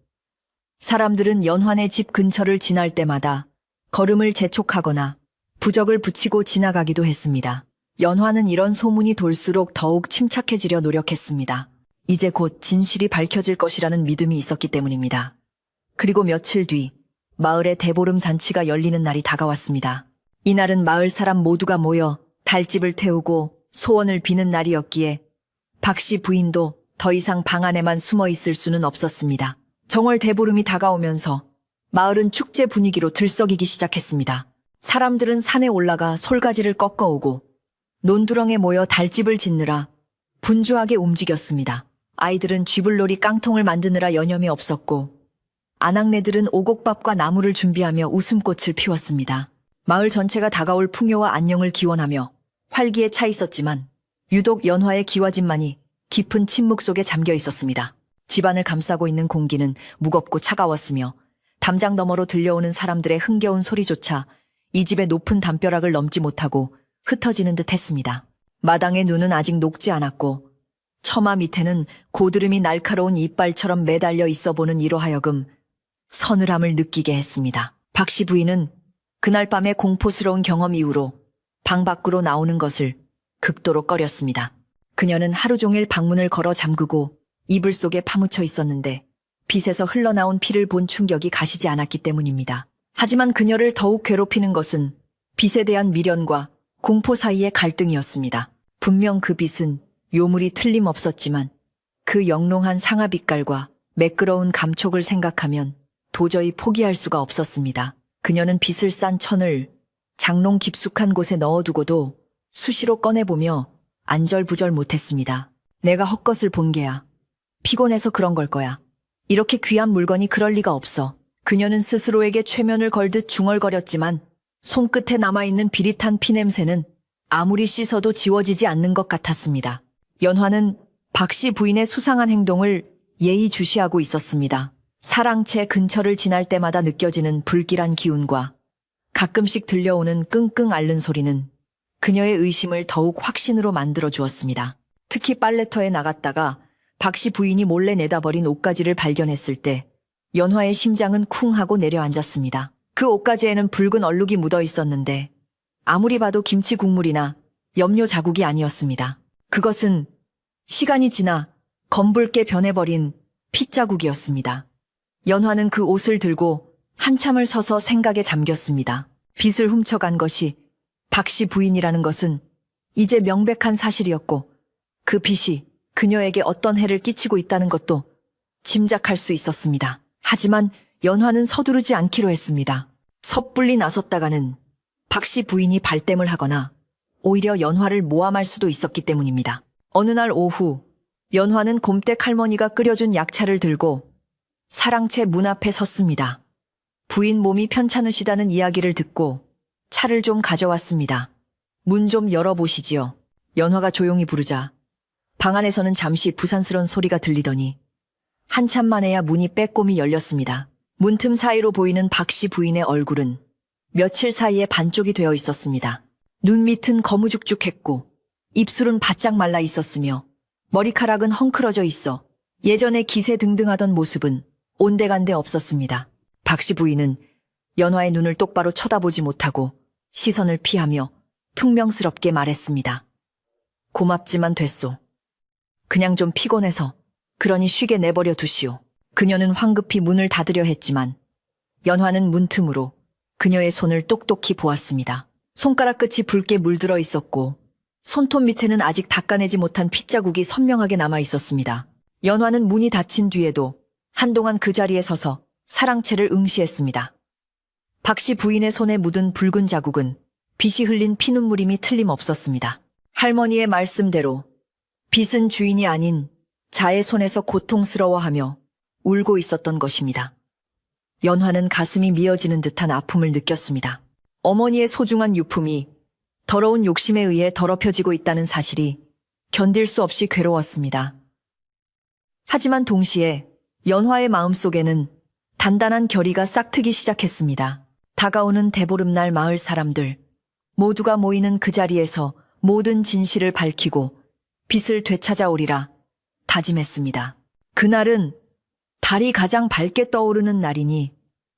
사람들은 연환의 집 근처를 지날 때마다 걸음을 재촉하거나 부적을 붙이고 지나가기도 했습니다. 연환은 이런 소문이 돌수록 더욱 침착해지려 노력했습니다. 이제 곧 진실이 밝혀질 것이라는 믿음이 있었기 때문입니다. 그리고 며칠 뒤 마을의 대보름 잔치가 열리는 날이 다가왔습니다. 이날은 마을 사람 모두가 모여 달집을 태우고 소원을 비는 날이었기에 박씨 부인도 더 이상 방 안에만 숨어 있을 수는 없었습니다. 정월 대보름이 다가오면서 마을은 축제 분위기로 들썩이기 시작했습니다. 사람들은 산에 올라가 솔가지를 꺾어오고 논두렁에 모여 달집을 짓느라 분주하게 움직였습니다. 아이들은 쥐불놀이 깡통을 만드느라 여념이 없었고 아낙네들은 오곡밥과 나물을 준비하며 웃음꽃을 피웠습니다. 마을 전체가 다가올 풍요와 안녕을 기원하며 활기에 차 있었지만 유독 연화의 기와집만이 깊은 침묵 속에 잠겨 있었습니다. 집안을 감싸고 있는 공기는 무겁고 차가웠으며 담장 너머로 들려오는 사람들의 흥겨운 소리조차 이 집의 높은 담벼락을 넘지 못하고 흩어지는 듯 했습니다. 마당의 눈은 아직 녹지 않았고 처마 밑에는 고드름이 날카로운 이빨처럼 매달려 있어 보는 이로 하여금 서늘함을 느끼게 했습니다. 박씨 부인은 그날 밤의 공포스러운 경험 이후로 방 밖으로 나오는 것을 극도로 꺼렸습니다. 그녀는 하루 종일 방문을 걸어 잠그고 이불 속에 파묻혀 있었는데 빗에서 흘러나온 피를 본 충격이 가시지 않았기 때문입니다. 하지만 그녀를 더욱 괴롭히는 것은 빗에 대한 미련과 공포 사이의 갈등이었습니다. 분명 그 빗은 요물이 틀림없었지만 그 영롱한 상아 빛깔과 매끄러운 감촉을 생각하면 도저히 포기할 수가 없었습니다. 그녀는 빗을 싼 천을 장롱 깊숙한 곳에 넣어두고도 수시로 꺼내보며 안절부절 못했습니다. 내가 헛것을 본 게야. 피곤해서 그런 걸 거야. 이렇게 귀한 물건이 그럴 리가 없어. 그녀는 스스로에게 최면을 걸듯 중얼거렸지만 손끝에 남아있는 비릿한 피냄새는 아무리 씻어도 지워지지 않는 것 같았습니다. 연화는 박씨 부인의 수상한 행동을 예의주시하고 있었습니다. 사랑채 근처를 지날 때마다 느껴지는 불길한 기운과 가끔씩 들려오는 끙끙 앓는 소리는 그녀의 의심을 더욱 확신으로 만들어 주었습니다. 특히 빨래터에 나갔다가 박씨 부인이 몰래 내다버린 옷가지를 발견했을 때 연화의 심장은 쿵 하고 내려앉았습니다. 그 옷가지에는 붉은 얼룩이 묻어 있었는데 아무리 봐도 김치 국물이나 염료 자국이 아니었습니다. 그것은 시간이 지나 검붉게 변해버린 핏자국이었습니다. 연화는 그 옷을 들고 한참을 서서 생각에 잠겼습니다. 빗을 훔쳐간 것이 박씨 부인이라는 것은 이제 명백한 사실이었고 그 빗이 그녀에게 어떤 해를 끼치고 있다는 것도 짐작할 수 있었습니다. 하지만 연화는 서두르지 않기로 했습니다. 섣불리 나섰다가는 박씨 부인이 발뺌을 하거나 오히려 연화를 모함할 수도 있었기 때문입니다. 어느 날 오후 연화는 곰댁 할머니가 끓여준 약차를 들고 사랑채 문 앞에 섰습니다. 부인 몸이 편찮으시다는 이야기를 듣고 차를 좀 가져왔습니다. 문 좀 열어보시지요. 연화가 조용히 부르자 방 안에서는 잠시 부산스러운 소리가 들리더니 한참 만에야 문이 빼꼼히 열렸습니다. 문틈 사이로 보이는 박씨 부인의 얼굴은 며칠 사이에 반쪽이 되어 있었습니다. 눈 밑은 거무죽죽했고 입술은 바짝 말라 있었으며 머리카락은 헝클어져 있어 예전에 기세등등하던 모습은 온데간데 없었습니다. 박씨 부인은 연화의 눈을 똑바로 쳐다보지 못하고 시선을 피하며 퉁명스럽게 말했습니다. 고맙지만 됐소. 그냥 좀 피곤해서 그러니 쉬게 내버려 두시오. 그녀는 황급히 문을 닫으려 했지만 연화는 문틈으로 그녀의 손을 똑똑히 보았습니다. 손가락 끝이 붉게 물들어 있었고 손톱 밑에는 아직 닦아내지 못한 핏자국이 선명하게 남아 있었습니다. 연화는 문이 닫힌 뒤에도 한동안 그 자리에 서서 사랑채를 응시했습니다. 박씨 부인의 손에 묻은 붉은 자국은 빗이 흘린 피눈물임이 틀림없었습니다. 할머니의 말씀대로 빗은 주인이 아닌 자의 손에서 고통스러워하며 울고 있었던 것입니다. 연화는 가슴이 미어지는 듯한 아픔을 느꼈습니다. 어머니의 소중한 유품이 더러운 욕심에 의해 더럽혀지고 있다는 사실이 견딜 수 없이 괴로웠습니다. 하지만 동시에 연화의 마음속에는 단단한 결의가 싹트기 시작했습니다. 다가오는 대보름날 마을 사람들 모두가 모이는 그 자리에서 모든 진실을 밝히고 빗을 되찾아오리라 다짐했습니다. 그날은 달이 가장 밝게 떠오르는 날이니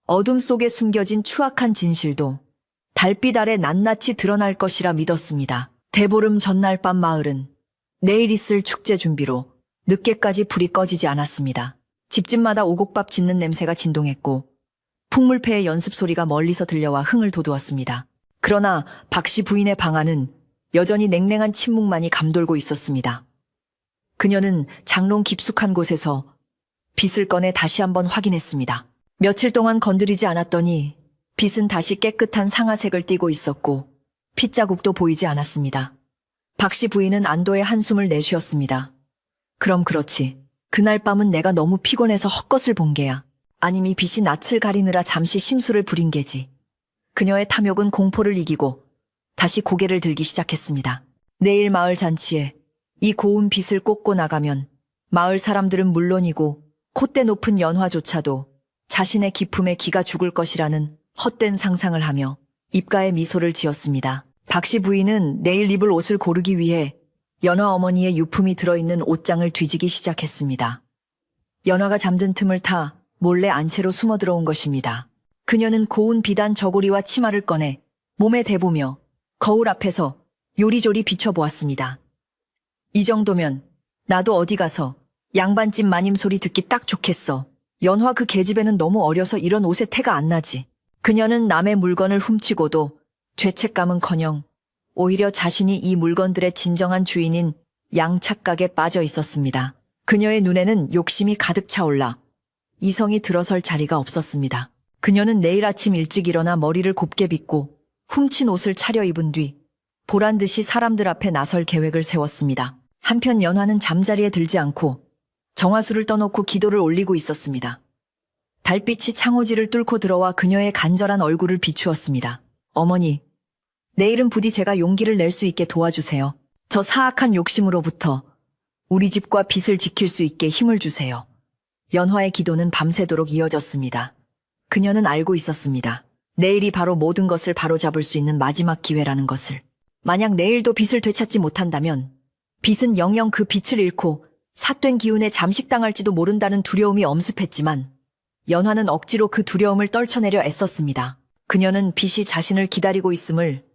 어둠 속에 숨겨진 추악한 진실도 달빛 아래 낱낱이 드러날 것이라 믿었습니다. 대보름 전날 밤 마을은 내일 있을 축제 준비로 늦게까지 불이 꺼지지 않았습니다. 집집마다 오곡밥 짓는 냄새가 진동했고 풍물패의 연습 소리가 멀리서 들려와 흥을 돋우었습니다. 그러나 박씨 부인의 방 안은 여전히 냉랭한 침묵만이 감돌고 있었습니다. 그녀는 장롱 깊숙한 곳에서 빗을 꺼내 다시 한번 확인했습니다. 며칠 동안 건드리지 않았더니 빗은 다시 깨끗한 상아색을 띠고 있었고 핏자국도 보이지 않았습니다. 박씨 부인은 안도의 한숨을 내쉬었습니다. 그럼 그렇지. 그날 밤은 내가 너무 피곤해서 헛것을 본 게야. 아님 이 빗이 낯을 가리느라 잠시 심술을 부린 게지. 그녀의 탐욕은 공포를 이기고 다시 고개를 들기 시작했습니다. 내일 마을 잔치에 이 고운 빗을 꽂고 나가면 마을 사람들은 물론이고 콧대 높은 연화조차도 자신의 기품에 기가 죽을 것이라는 헛된 상상을 하며 입가에 미소를 지었습니다. 박씨 부인은 내일 입을 옷을 고르기 위해 연화 어머니의 유품이 들어있는 옷장을 뒤지기 시작했습니다. 연화가 잠든 틈을 타 몰래 안채로 숨어 들어온 것입니다. 그녀는 고운 비단 저고리와 치마를 꺼내 몸에 대보며 거울 앞에서 요리조리 비춰보았습니다. 이 정도면 나도 어디 가서 양반집 마님 소리 듣기 딱 좋겠어. 연화 그 계집애는 너무 어려서 이런 옷에 태가 안 나지. 그녀는 남의 물건을 훔치고도 죄책감은커녕 오히려 자신이 이 물건들의 진정한 주인인 양착각에 빠져 있었습니다. 그녀의 눈에는 욕심이 가득 차올라 이성이 들어설 자리가 없었습니다. 그녀는 내일 아침 일찍 일어나 머리를 곱게 빗고 훔친 옷을 차려입은 뒤 보란듯이 사람들 앞에 나설 계획을 세웠습니다. 한편 연화는 잠자리에 들지 않고 정화수를 떠놓고 기도를 올리고 있었습니다. 달빛이 창호지를 뚫고 들어와 그녀의 간절한 얼굴을 비추었습니다. 어머니, 내일은 부디 제가 용기를 낼 수 있게 도와주세요. 저 사악한 욕심으로부터 우리 집과 빚을 지킬 수 있게 힘을 주세요. 연화의 기도는 밤새도록 이어졌습니다. 그녀는 알고 있었습니다. 내일이 바로 모든 것을 바로잡을 수 있는 마지막 기회라는 것을. 만약 내일도 빚을 되찾지 못한다면 빚은 영영 그 빛을 잃고 삿된 기운에 잠식당할지도 모른다는 두려움이 엄습했지만 연화는 억지로 그 두려움을 떨쳐내려 애썼습니다. 그녀는 빚이 자신을 기다리고 있음을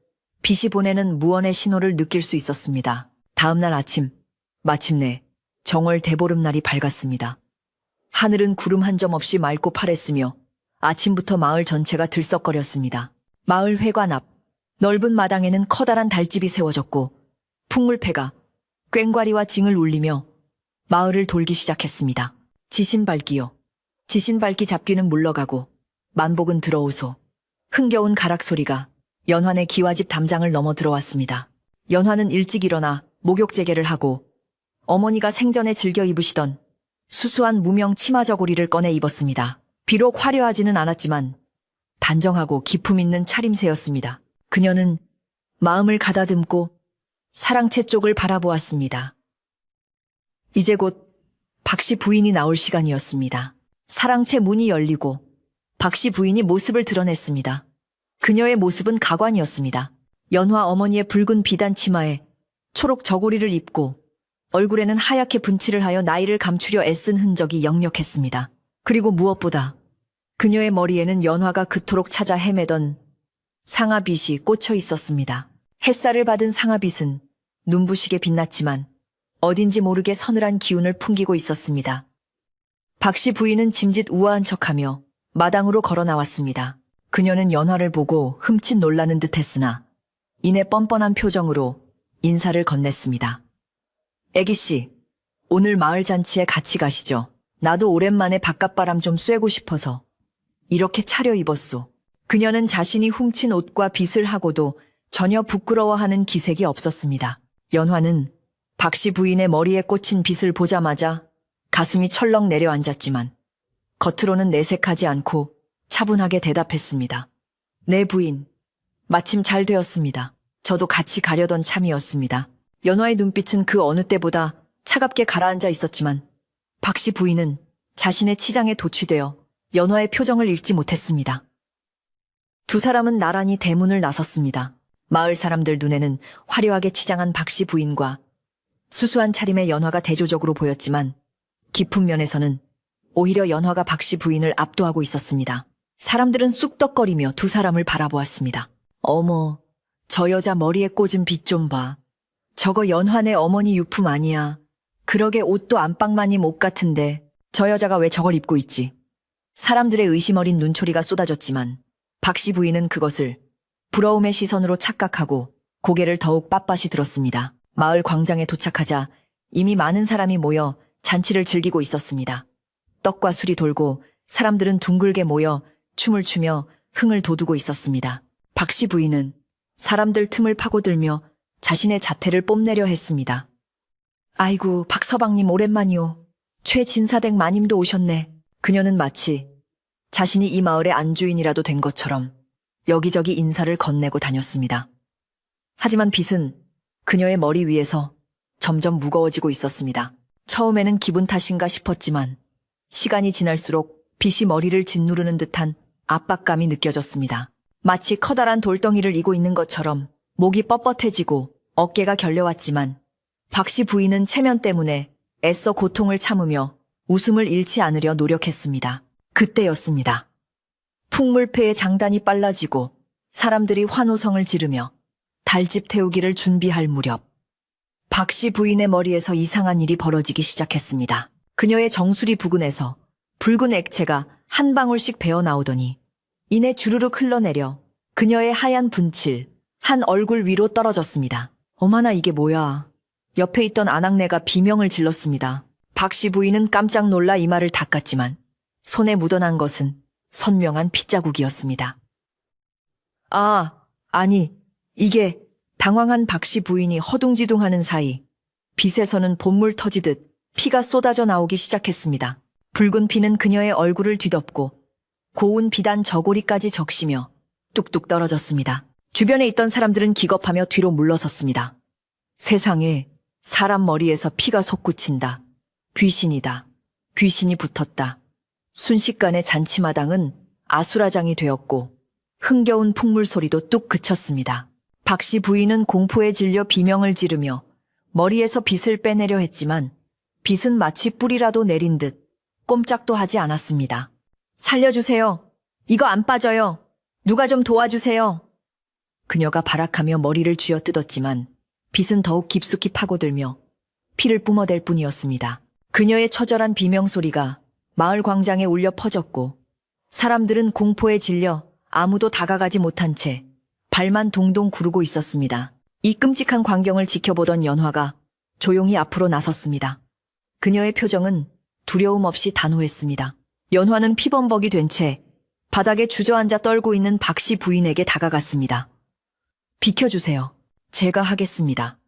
빚이 보내는 무언의 신호를 느낄 수 있었습니다. 다음 날 아침, 마침내 정월 대보름날이 밝았습니다. 하늘은 구름 한 점 없이 맑고 파랬으며 아침부터 마을 전체가 들썩거렸습니다. 마을 회관 앞 넓은 마당에는 커다란 달집이 세워졌고 풍물패가 꽹과리와 징을 울리며 마을을 돌기 시작했습니다. 지신밟기요. 지신밟기 잡귀는 물러가고 만복은 들어오소. 흥겨운 가락 소리가 연환의 기와집 담장을 넘어 들어왔습니다. 연환은 일찍 일어나 목욕재개를 하고 어머니가 생전에 즐겨 입으시던 수수한 무명 치마 저고리를 꺼내 입었습니다. 비록 화려하지는 않았지만 단정하고 기품 있는 차림새였습니다. 그녀는 마음을 가다듬고 사랑채 쪽을 바라보았습니다. 이제 곧 박씨 부인이 나올 시간이었습니다. 사랑채 문이 열리고 박씨 부인이 모습을 드러냈습니다. 그녀의 모습은 가관이었습니다. 연화 어머니의 붉은 비단 치마에 초록 저고리를 입고 얼굴에는 하얗게 분칠을 하여 나이를 감추려 애쓴 흔적이 역력했습니다. 그리고 무엇보다 그녀의 머리에는 연화가 그토록 찾아 헤매던 상아빗이 꽂혀 있었습니다. 햇살을 받은 상아빗은 눈부시게 빛났지만 어딘지 모르게 서늘한 기운을 풍기고 있었습니다. 박씨 부인은 짐짓 우아한 척하며 마당으로 걸어 나왔습니다. 그녀는 연화를 보고 흠칫 놀라는 듯 했으나 이내 뻔뻔한 표정으로 인사를 건넸습니다. 애기씨, 오늘 마을 잔치에 같이 가시죠. 나도 오랜만에 바깥바람 좀 쐬고 싶어서 이렇게 차려입었소. 그녀는 자신이 훔친 옷과 빚을 하고도 전혀 부끄러워하는 기색이 없었습니다. 연화는 박씨 부인의 머리에 꽂힌 빚을 보자마자 가슴이 철렁 내려앉았지만 겉으로는 내색하지 않고 차분하게 대답했습니다. 네 부인, 마침 잘 되었습니다. 저도 같이 가려던 참이었습니다. 연화의 눈빛은 그 어느 때보다 차갑게 가라앉아 있었지만 박씨 부인은 자신의 치장에 도취되어 연화의 표정을 읽지 못했습니다. 두 사람은 나란히 대문을 나섰습니다. 마을 사람들 눈에는 화려하게 치장한 박씨 부인과 수수한 차림의 연화가 대조적으로 보였지만 깊은 면에서는 오히려 연화가 박씨 부인을 압도하고 있었습니다. 사람들은 쑥덕거리며 두 사람을 바라보았습니다. 어머, 저 여자 머리에 꽂은 빗 좀 봐. 저거 연화네 어머니 유품 아니야. 그러게 옷도 안방마님 옷 같은데 저 여자가 왜 저걸 입고 있지? 사람들의 의심 어린 눈초리가 쏟아졌지만 박씨 부인은 그것을 부러움의 시선으로 착각하고 고개를 더욱 빳빳이 들었습니다. 마을 광장에 도착하자 이미 많은 사람이 모여 잔치를 즐기고 있었습니다. 떡과 술이 돌고 사람들은 둥글게 모여 춤을 추며 흥을 돋우고 있었습니다. 박씨 부인은 사람들 틈을 파고들며 자신의 자태를 뽐내려 했습니다. 아이고, 박서방님 오랜만이오. 최진사댁 마님도 오셨네. 그녀는 마치 자신이 이 마을의 안주인이라도 된 것처럼 여기저기 인사를 건네고 다녔습니다. 하지만 빚은 그녀의 머리 위에서 점점 무거워지고 있었습니다. 처음에는 기분 탓인가 싶었지만 시간이 지날수록 빚이 머리를 짓누르는 듯한 압박감이 느껴졌습니다. 마치 커다란 돌덩이를 이고 있는 것처럼 목이 뻣뻣해지고 어깨가 결려왔지만 박씨 부인은 체면 때문에 애써 고통을 참으며 웃음을 잃지 않으려 노력했습니다. 그때였습니다. 풍물패의 장단이 빨라지고 사람들이 환호성을 지르며 달집 태우기를 준비할 무렵 박씨 부인의 머리에서 이상한 일이 벌어지기 시작했습니다. 그녀의 정수리 부근에서 붉은 액체가 한 방울씩 배어나오더니 이내 주르륵 흘러내려 그녀의 하얀 분칠, 한 얼굴 위로 떨어졌습니다. 어머나 이게 뭐야. 옆에 있던 아낙네가 비명을 질렀습니다. 박씨 부인은 깜짝 놀라 이마를 닦았지만 손에 묻어난 것은 선명한 핏자국이었습니다. 아니, 이게 당황한 박씨 부인이 허둥지둥하는 사이 빗에서는 본물 터지듯 피가 쏟아져 나오기 시작했습니다. 붉은 피는 그녀의 얼굴을 뒤덮고 고운 비단 저고리까지 적시며 뚝뚝 떨어졌습니다. 주변에 있던 사람들은 기겁하며 뒤로 물러섰습니다. 세상에, 사람 머리에서 피가 솟구친다. 귀신이다. 귀신이 붙었다. 순식간에 잔치마당은 아수라장이 되었고 흥겨운 풍물 소리도 뚝 그쳤습니다. 박씨 부인은 공포에 질려 비명을 지르며 머리에서 빗을 빼내려 했지만 빗은 마치 뿌리라도 내린 듯 꼼짝도 하지 않았습니다. 살려주세요. 이거 안 빠져요. 누가 좀 도와주세요. 그녀가 발악하며 머리를 쥐어뜯었지만 빗은 더욱 깊숙이 파고들며 피를 뿜어댈 뿐이었습니다. 그녀의 처절한 비명소리가 마을 광장에 울려 퍼졌고 사람들은 공포에 질려 아무도 다가가지 못한 채 발만 동동 구르고 있었습니다. 이 끔찍한 광경을 지켜보던 연화가 조용히 앞으로 나섰습니다. 그녀의 표정은 두려움 없이 단호했습니다. 연화는 피범벅이 된 채 바닥에 주저앉아 떨고 있는 박씨 부인에게 다가갔습니다. 비켜주세요. 제가 하겠습니다.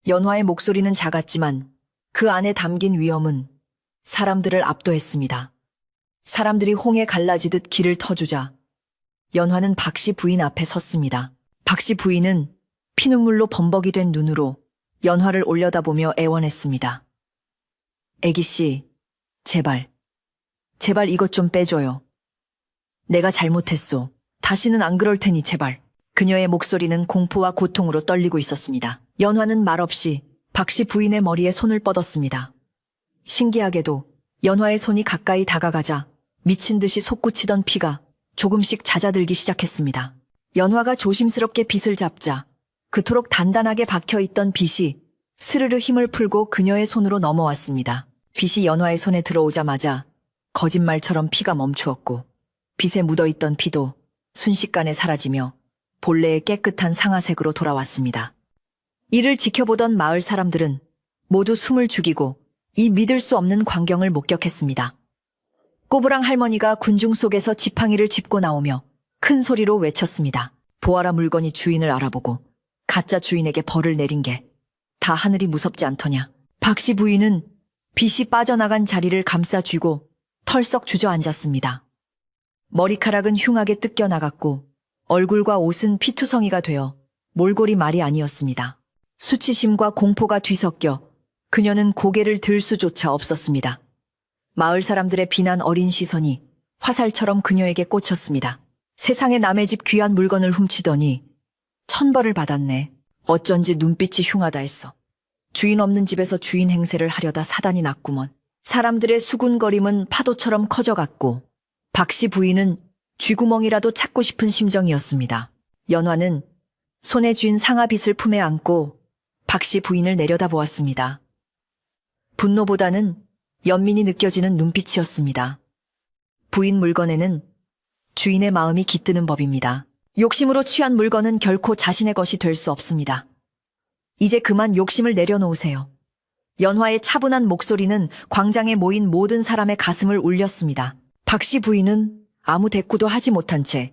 연화의 목소리는 작았지만 그 안에 담긴 위험은 사람들을 압도했습니다. 사람들이 홍해 갈라지듯 길을 터주자 연화는 박씨 부인 앞에 섰습니다. 박씨 부인은 피눈물로 범벅이 된 눈으로 연화를 올려다보며 애원했습니다. 애기씨, 제발 이것 좀 빼줘요. 내가 잘못했소. 다시는 안 그럴 테니 제발. 그녀의 목소리는 공포와 고통으로 떨리고 있었습니다. 연화는 말없이 박씨 부인의 머리에 손을 뻗었습니다. 신기하게도 연화의 손이 가까이 다가가자 미친 듯이 솟구치던 피가 조금씩 잦아들기 시작했습니다. 연화가 조심스럽게 빗을 잡자 그토록 단단하게 박혀있던 빗이 스르르 힘을 풀고 그녀의 손으로 넘어왔습니다. 빗이 연화의 손에 들어오자마자 거짓말처럼 피가 멈추었고 빗에 묻어있던 피도 순식간에 사라지며 본래의 깨끗한 상아색으로 돌아왔습니다. 이를 지켜보던 마을 사람들은 모두 숨을 죽이고 이 믿을 수 없는 광경을 목격했습니다. 꼬부랑 할머니가 군중 속에서 지팡이를 짚고 나오며 큰 소리로 외쳤습니다. 보아라, 물건이 주인을 알아보고 가짜 주인에게 벌을 내린 게 다 하늘이 무섭지 않더냐. 박씨 부인은 빗이 빠져나간 자리를 감싸 쥐고 털썩 주저앉았습니다. 머리카락은 흉하게 뜯겨나갔고 얼굴과 옷은 피투성이가 되어 몰골이 말이 아니었습니다. 수치심과 공포가 뒤섞여 그녀는 고개를 들 수조차 없었습니다. 마을 사람들의 비난 어린 시선이 화살처럼 그녀에게 꽂혔습니다. 세상에 남의 집 귀한 물건을 훔치더니 천벌을 받았네. 어쩐지 눈빛이 흉하다 했어. 주인 없는 집에서 주인 행세를 하려다 사단이 났구먼. 사람들의 수군거림은 파도처럼 커져갔고 박씨 부인은 쥐구멍이라도 찾고 싶은 심정이었습니다. 연화는 손에 쥔 상아빗을 품에 안고 박씨 부인을 내려다보았습니다. 분노보다는 연민이 느껴지는 눈빛이었습니다. 부인 물건에는 주인의 마음이 깃드는 법입니다. 욕심으로 취한 물건은 결코 자신의 것이 될 수 없습니다. 이제 그만 욕심을 내려놓으세요. 연화의 차분한 목소리는 광장에 모인 모든 사람의 가슴을 울렸습니다. 박씨 부인은 아무 대꾸도 하지 못한 채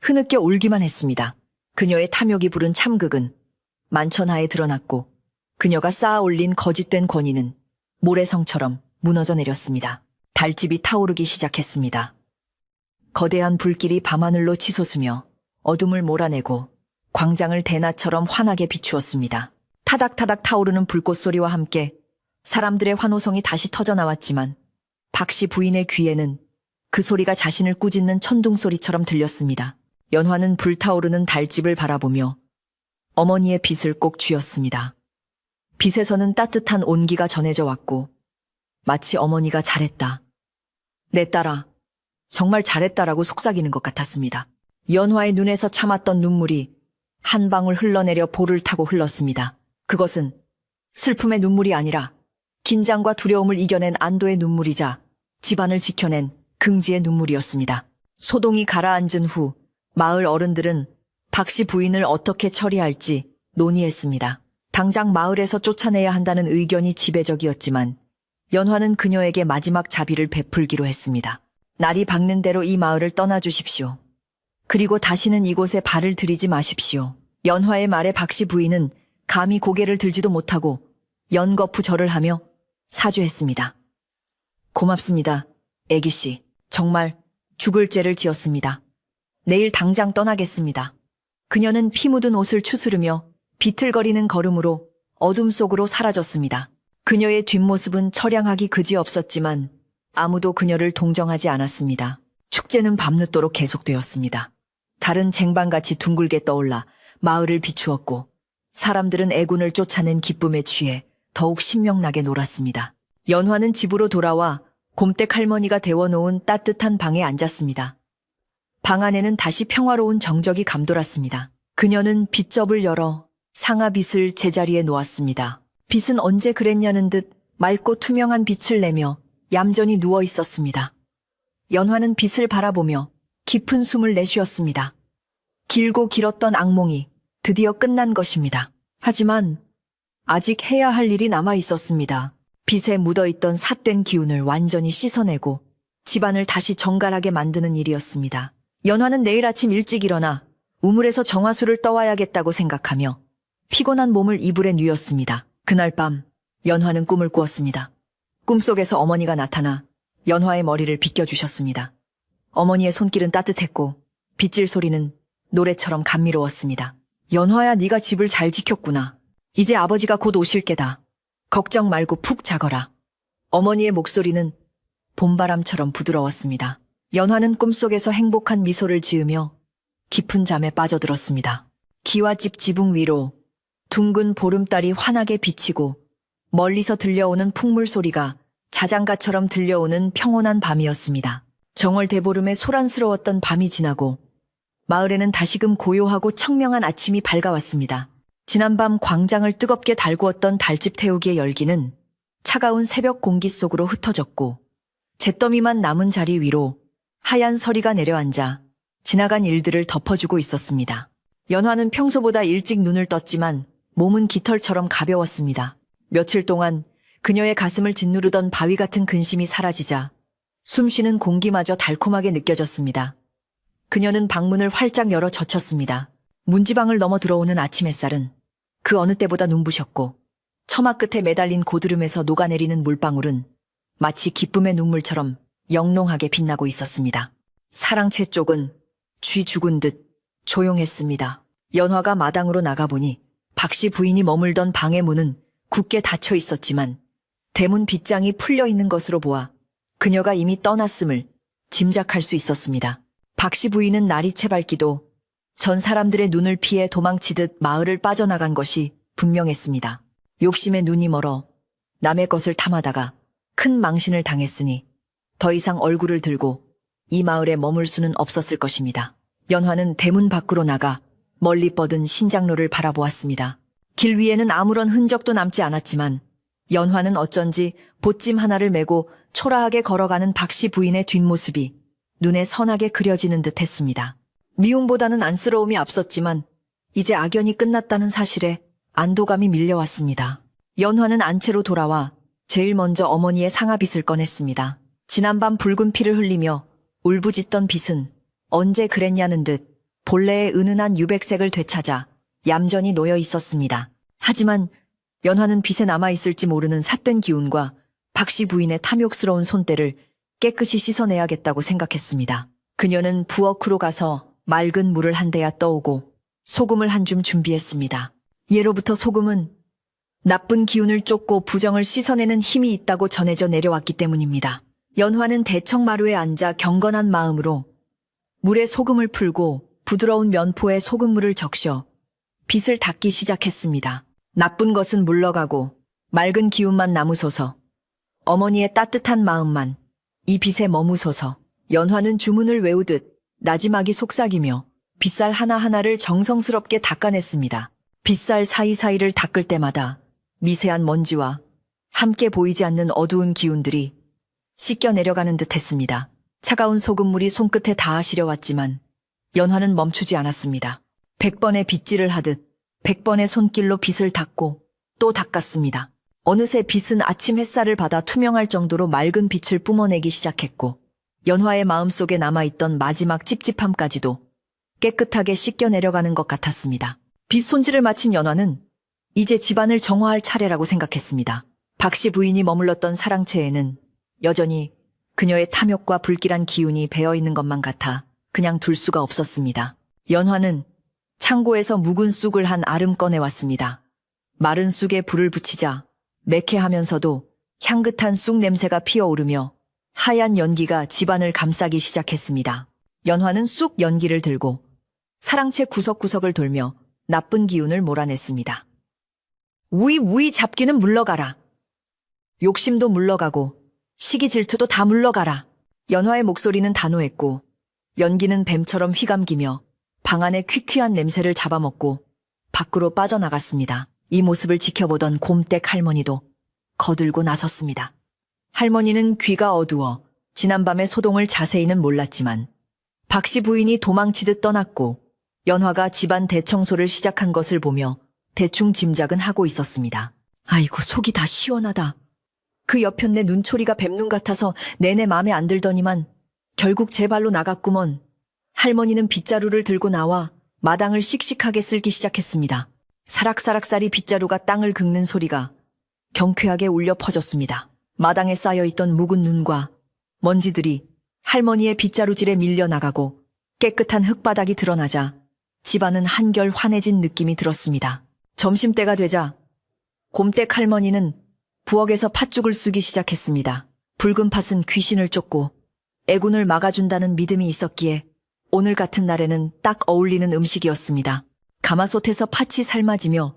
흐느껴 울기만 했습니다. 그녀의 탐욕이 부른 참극은 만천하에 드러났고 그녀가 쌓아 올린 거짓된 권위는 모래성처럼 무너져 내렸습니다. 달집이 타오르기 시작했습니다. 거대한 불길이 밤하늘로 치솟으며 어둠을 몰아내고 광장을 대낮처럼 환하게 비추었습니다. 타닥타닥 타오르는 불꽃 소리와 함께 사람들의 환호성이 다시 터져나왔지만 박씨 부인의 귀에는 그 소리가 자신을 꾸짖는 천둥소리처럼 들렸습니다. 연화는 불타오르는 달집을 바라보며 어머니의 빚을 꼭 쥐었습니다. 빚에서는 따뜻한 온기가 전해져 왔고 마치 어머니가 잘했다. 내 딸아, 정말 잘했다라고 속삭이는 것 같았습니다. 연화의 눈에서 참았던 눈물이 한 방울 흘러내려 볼을 타고 흘렀습니다. 그것은 슬픔의 눈물이 아니라 긴장과 두려움을 이겨낸 안도의 눈물이자 집안을 지켜낸 긍지의 눈물이었습니다. 소동이 가라앉은 후 마을 어른들은 박씨 부인을 어떻게 처리할지 논의했습니다. 당장 마을에서 쫓아내야 한다는 의견이 지배적이었지만 연화는 그녀에게 마지막 자비를 베풀기로 했습니다. 날이 밝는 대로 이 마을을 떠나주십시오. 그리고 다시는 이곳에 발을 들이지 마십시오. 연화의 말에 박씨 부인은 감히 고개를 들지도 못하고 연거푸 절을 하며 사죄했습니다. 고맙습니다, 애기씨. 정말 죽을 죄를 지었습니다. 내일 당장 떠나겠습니다. 그녀는 피 묻은 옷을 추스르며 비틀거리는 걸음으로 어둠 속으로 사라졌습니다. 그녀의 뒷모습은 처량하기 그지없었지만 아무도 그녀를 동정하지 않았습니다. 축제는 밤늦도록 계속되었습니다. 달은 쟁반같이 둥글게 떠올라 마을을 비추었고 사람들은 애군을 쫓아낸 기쁨에 취해 더욱 신명나게 놀았습니다. 연화는 집으로 돌아와 곰댁 할머니가 데워놓은 따뜻한 방에 앉았습니다. 방 안에는 다시 평화로운 정적이 감돌았습니다. 그녀는 빗접을 열어 상아빗을 제자리에 놓았습니다. 빗은 언제 그랬냐는 듯 맑고 투명한 빛을 내며 얌전히 누워 있었습니다. 연화는 빛을 바라보며 깊은 숨을 내쉬었습니다. 길고 길었던 악몽이 드디어 끝난 것입니다. 하지만 아직 해야 할 일이 남아 있었습니다. 빛에 묻어있던 삿된 기운을 완전히 씻어내고 집안을 다시 정갈하게 만드는 일이었습니다. 연화는 내일 아침 일찍 일어나 우물에서 정화수를 떠와야겠다고 생각하며 피곤한 몸을 이불에 뉘었습니다. 그날 밤 연화는 꿈을 꾸었습니다. 꿈속에서 어머니가 나타나 연화의 머리를 빗겨주셨습니다. 어머니의 손길은 따뜻했고 빗질 소리는 노래처럼 감미로웠습니다. 연화야, 네가 집을 잘 지켰구나. 이제 아버지가 곧 오실 게다. 걱정 말고 푹 자거라. 어머니의 목소리는 봄바람처럼 부드러웠습니다. 연화는 꿈속에서 행복한 미소를 지으며 깊은 잠에 빠져들었습니다. 기와집 지붕 위로 둥근 보름달이 환하게 비치고 멀리서 들려오는 풍물 소리가 자장가처럼 들려오는 평온한 밤이었습니다. 정월 대보름에 소란스러웠던 밤이 지나고 마을에는 다시금 고요하고 청명한 아침이 밝아왔습니다. 지난밤 광장을 뜨겁게 달구었던 달집 태우기의 열기는 차가운 새벽 공기 속으로 흩어졌고 잿더미만 남은 자리 위로 하얀 서리가 내려앉아 지나간 일들을 덮어주고 있었습니다. 연화는 평소보다 일찍 눈을 떴지만 몸은 깃털처럼 가벼웠습니다. 며칠 동안 그녀의 가슴을 짓누르던 바위 같은 근심이 사라지자 숨쉬는 공기마저 달콤하게 느껴졌습니다. 그녀는 방문을 활짝 열어 젖혔습니다. 문지방을 넘어 들어오는 아침 햇살은 그 어느 때보다 눈부셨고 처마 끝에 매달린 고드름에서 녹아내리는 물방울은 마치 기쁨의 눈물처럼 영롱하게 빛나고 있었습니다. 사랑채 쪽은 쥐 죽은 듯 조용했습니다. 연화가 마당으로 나가보니 박씨 부인이 머물던 방의 문은 굳게 닫혀 있었지만 대문 빗장이 풀려 있는 것으로 보아 그녀가 이미 떠났음을 짐작할 수 있었습니다. 박씨 부인은 나리채 밟기도 전 사람들의 눈을 피해 도망치듯 마을을 빠져나간 것이 분명했습니다. 욕심에 눈이 멀어 남의 것을 탐하다가 큰 망신을 당했으니 더 이상 얼굴을 들고 이 마을에 머물 수는 없었을 것입니다. 연화는 대문 밖으로 나가 멀리 뻗은 신장로를 바라보았습니다. 길 위에는 아무런 흔적도 남지 않았지만 연화는 어쩐지 보찜 하나를 메고 초라하게 걸어가는 박씨 부인의 뒷모습이 눈에 선하게 그려지는 듯 했습니다. 미움보다는 안쓰러움이 앞섰지만 이제 악연이 끝났다는 사실에 안도감이 밀려왔습니다. 연화는 안채로 돌아와 제일 먼저 어머니의 상아빗을 꺼냈습니다. 지난밤 붉은 피를 흘리며 울부짖던 빗은 언제 그랬냐는 듯 본래의 은은한 유백색을 되찾아 얌전히 놓여 있었습니다. 하지만 연화는 빗에 남아있을지 모르는 삿된 기운과 박씨 부인의 탐욕스러운 손때를 깨끗이 씻어내야겠다고 생각했습니다. 그녀는 부엌으로 가서 맑은 물을 한 대야 떠오고 소금을 한 줌 준비했습니다. 예로부터 소금은 나쁜 기운을 쫓고 부정을 씻어내는 힘이 있다고 전해져 내려왔기 때문입니다. 연화는 대청마루에 앉아 경건한 마음으로 물에 소금을 풀고 부드러운 면포에 소금물을 적셔 빗을 닦기 시작했습니다. 나쁜 것은 물러가고 맑은 기운만 남으소서. 어머니의 따뜻한 마음만 이 빗에 머무소서. 연화는 주문을 외우듯 나지막이 속삭이며 빗살 하나하나를 정성스럽게 닦아냈습니다. 빗살 사이사이를 닦을 때마다 미세한 먼지와 함께 보이지 않는 어두운 기운들이 씻겨 내려가는 듯 했습니다. 차가운 소금물이 손끝에 닿아시려 왔지만 연화는 멈추지 않았습니다. 100번의 빗질을 하듯 100번의 손길로 빗을 닦고 또 닦았습니다. 어느새 빗은 아침 햇살을 받아 투명할 정도로 맑은 빛을 뿜어내기 시작했고 연화의 마음속에 남아있던 마지막 찝찝함까지도 깨끗하게 씻겨 내려가는 것 같았습니다. 빗 손질을 마친 연화는 이제 집안을 정화할 차례라고 생각했습니다. 박씨 부인이 머물렀던 사랑채에는 여전히 그녀의 탐욕과 불길한 기운이 배어있는 것만 같아 그냥 둘 수가 없었습니다. 연화는 창고에서 묵은 쑥을 한 알음 꺼내왔습니다. 마른 쑥에 불을 붙이자 매캐하면서도 향긋한 쑥 냄새가 피어오르며 하얀 연기가 집안을 감싸기 시작했습니다. 연화는 쑥 연기를 들고 사랑채 구석구석을 돌며 나쁜 기운을 몰아냈습니다. 우이 잡기는 물러가라. 욕심도 물러가고 시기 질투도 다 물러가라. 연화의 목소리는 단호했고 연기는 뱀처럼 휘감기며 방 안의 퀴퀴한 냄새를 잡아먹고 밖으로 빠져나갔습니다. 이 모습을 지켜보던 곰댁 할머니도 거들고 나섰습니다. 할머니는 귀가 어두워 지난밤의 소동을 자세히는 몰랐지만 박씨 부인이 도망치듯 떠났고 연화가 집안 대청소를 시작한 것을 보며 대충 짐작은 하고 있었습니다. 아이고 속이 다 시원하다. 그 옆편내 눈초리가 뱀눈 같아서 내내 마음에 안 들더니만 결국 제 발로 나갔구먼. 할머니는 빗자루를 들고 나와 마당을 씩씩하게 쓸기 시작했습니다. 사락사락사리 빗자루가 땅을 긁는 소리가 경쾌하게 울려 퍼졌습니다. 마당에 쌓여있던 묵은 눈과 먼지들이 할머니의 빗자루질에 밀려나가고 깨끗한 흙바닥이 드러나자 집안은 한결 환해진 느낌이 들었습니다. 점심때가 되자 곰댁 할머니는 부엌에서 팥죽을 쑤기 시작했습니다. 붉은 팥은 귀신을 쫓고 애군을 막아준다는 믿음이 있었기에 오늘 같은 날에는 딱 어울리는 음식이었습니다. 가마솥에서 팥이 삶아지며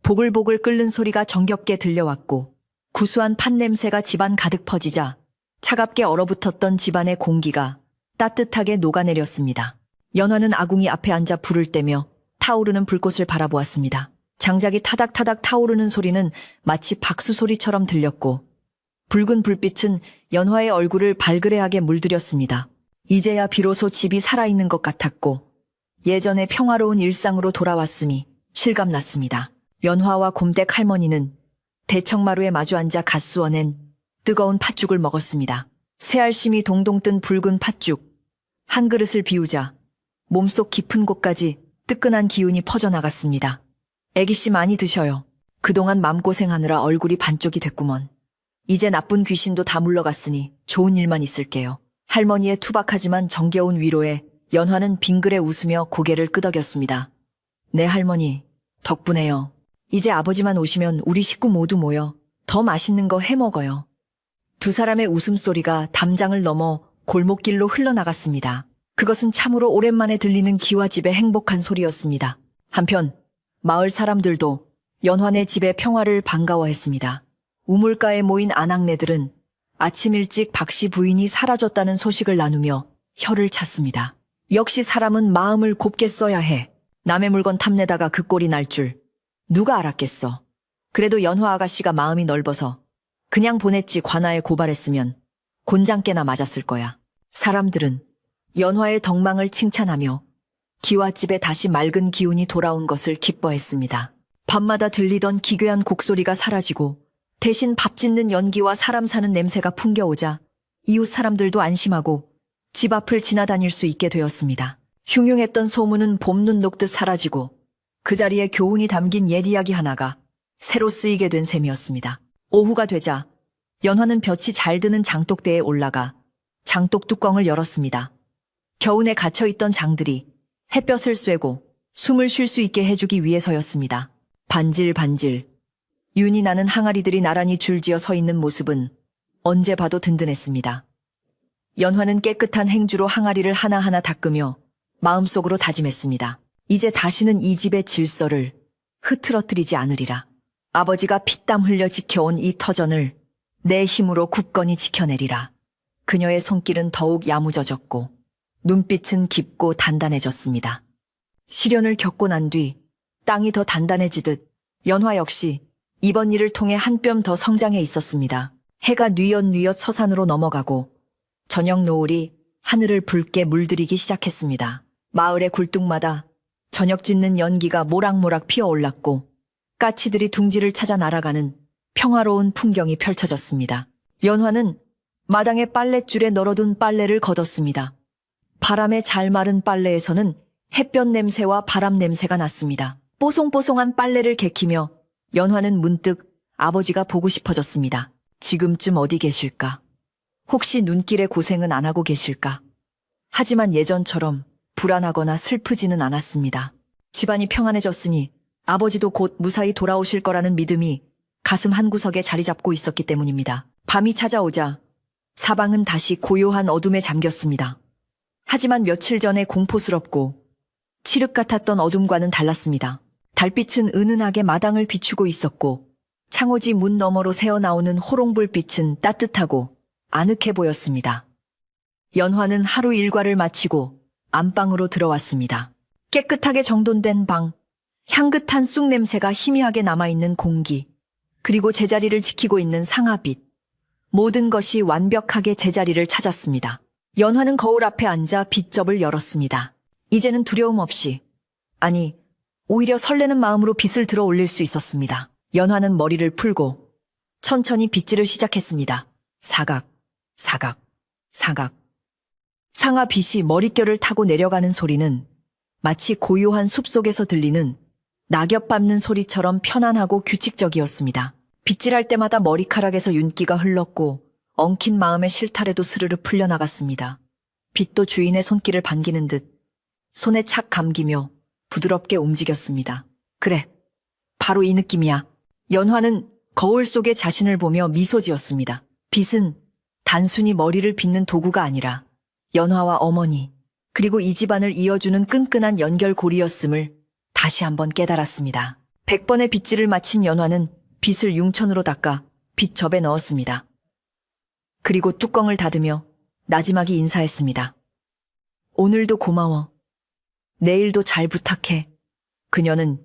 보글보글 끓는 소리가 정겹게 들려왔고 구수한 팥 냄새가 집안 가득 퍼지자 차갑게 얼어붙었던 집안의 공기가 따뜻하게 녹아내렸습니다. 연화는 아궁이 앞에 앉아 불을 떼며 타오르는 불꽃을 바라보았습니다. 장작이 타닥타닥 타오르는 소리는 마치 박수 소리처럼 들렸고 붉은 불빛은 연화의 얼굴을 발그레하게 물들였습니다. 이제야 비로소 집이 살아있는 것 같았고 예전의 평화로운 일상으로 돌아왔음이 실감났습니다. 연화와 곰댁 할머니는 대청마루에 마주 앉아 갓 쑤어낸 뜨거운 팥죽을 먹었습니다. 새알심이 동동 뜬 붉은 팥죽. 한 그릇을 비우자 몸속 깊은 곳까지 뜨끈한 기운이 퍼져나갔습니다. 애기씨 많이 드셔요. 그동안 맘고생하느라 얼굴이 반쪽이 됐구먼. 이제 나쁜 귀신도 다 물러갔으니 좋은 일만 있을게요. 할머니의 투박하지만 정겨운 위로에 연화는 빙그레 웃으며 고개를 끄덕였습니다. 네 할머니, 덕분에요. 이제 아버지만 오시면 우리 식구 모두 모여 더 맛있는 거 해먹어요. 두 사람의 웃음소리가 담장을 넘어 골목길로 흘러나갔습니다. 그것은 참으로 오랜만에 들리는 기와집의 행복한 소리였습니다. 한편 마을 사람들도 연화네 집의 평화를 반가워했습니다. 우물가에 모인 아낙네들은 아침 일찍 박씨 부인이 사라졌다는 소식을 나누며 혀를 찼습니다. 역시 사람은 마음을 곱게 써야 해. 남의 물건 탐내다가 그 꼴이 날 줄 누가 알았겠어. 그래도 연화 아가씨가 마음이 넓어서 그냥 보냈지 관아에 고발했으면 곤장깨나 맞았을 거야. 사람들은 연화의 덕망을 칭찬하며 기와집에 다시 맑은 기운이 돌아온 것을 기뻐했습니다. 밤마다 들리던 기괴한 곡소리가 사라지고 대신 밥 짓는 연기와 사람 사는 냄새가 풍겨오자 이웃 사람들도 안심하고 집 앞을 지나다닐 수 있게 되었습니다. 흉흉했던 소문은 봄눈 녹듯 사라지고 그 자리에 교훈이 담긴 옛 이야기 하나가 새로 쓰이게 된 셈이었습니다. 오후가 되자 연화는 볕이 잘 드는 장독대에 올라가 장독 뚜껑을 열었습니다. 겨우내 갇혀있던 장들이 햇볕을 쐬고 숨을 쉴 수 있게 해주기 위해서였습니다. 반질반질 윤이 나는 항아리들이 나란히 줄지어 서 있는 모습은 언제 봐도 든든했습니다. 연화는 깨끗한 행주로 항아리를 하나하나 닦으며 마음속으로 다짐했습니다. 이제 다시는 이 집의 질서를 흐트러뜨리지 않으리라. 아버지가 피땀 흘려 지켜온 이 터전을 내 힘으로 굳건히 지켜내리라. 그녀의 손길은 더욱 야무져졌고 눈빛은 깊고 단단해졌습니다. 시련을 겪고 난 뒤 땅이 더 단단해지듯 연화 역시 이번 일을 통해 한 뼘 더 성장해 있었습니다. 해가 뉘엿뉘엿 서산으로 넘어가고 저녁 노을이 하늘을 붉게 물들이기 시작했습니다. 마을의 굴뚝마다 저녁 짓는 연기가 모락모락 피어올랐고 까치들이 둥지를 찾아 날아가는 평화로운 풍경이 펼쳐졌습니다. 연화는 마당에 빨랫줄에 널어둔 빨래를 걷었습니다. 바람에 잘 마른 빨래에서는 햇볕 냄새와 바람 냄새가 났습니다. 뽀송뽀송한 빨래를 개키며 연화는 문득 아버지가 보고 싶어졌습니다. 지금쯤 어디 계실까? 혹시 눈길에 고생은 안 하고 계실까? 하지만 예전처럼 불안하거나 슬프지는 않았습니다. 집안이 평안해졌으니 아버지도 곧 무사히 돌아오실 거라는 믿음이 가슴 한구석에 자리 잡고 있었기 때문입니다. 밤이 찾아오자 사방은 다시 고요한 어둠에 잠겼습니다. 하지만 며칠 전에 공포스럽고 칠흑 같았던 어둠과는 달랐습니다. 달빛은 은은하게 마당을 비추고 있었고 창호지 문 너머로 새어나오는 호롱불빛은 따뜻하고 아늑해 보였습니다. 연화는 하루 일과를 마치고 안방으로 들어왔습니다. 깨끗하게 정돈된 방, 향긋한 쑥 냄새가 희미하게 남아있는 공기, 그리고 제자리를 지키고 있는 상아빛. 모든 것이 완벽하게 제자리를 찾았습니다. 연화는 거울 앞에 앉아 빗접을 열었습니다. 이제는 두려움 없이, 아니, 오히려 설레는 마음으로 빗을 들어 올릴 수 있었습니다. 연화는 머리를 풀고 천천히 빗질을 시작했습니다. 사각, 사각, 사각. 상아 빗이 머릿결을 타고 내려가는 소리는 마치 고요한 숲속에서 들리는 낙엽 밟는 소리처럼 편안하고 규칙적이었습니다. 빗질할 때마다 머리카락에서 윤기가 흘렀고 엉킨 마음의 실타래도 스르르 풀려나갔습니다. 빗도 주인의 손길을 반기는 듯 손에 착 감기며 부드럽게 움직였습니다. 그래, 바로 이 느낌이야. 연화는 거울 속에 자신을 보며 미소 지었습니다. 빗은 단순히 머리를 빗는 도구가 아니라 연화와 어머니, 그리고 이 집안을 이어주는 끈끈한 연결고리였음을 다시 한번 깨달았습니다. 100번의 빗질을 마친 연화는 빗을 융천으로 닦아 빗접에 넣었습니다. 그리고 뚜껑을 닫으며 나지막이 인사했습니다. 오늘도 고마워. 내일도 잘 부탁해. 그녀는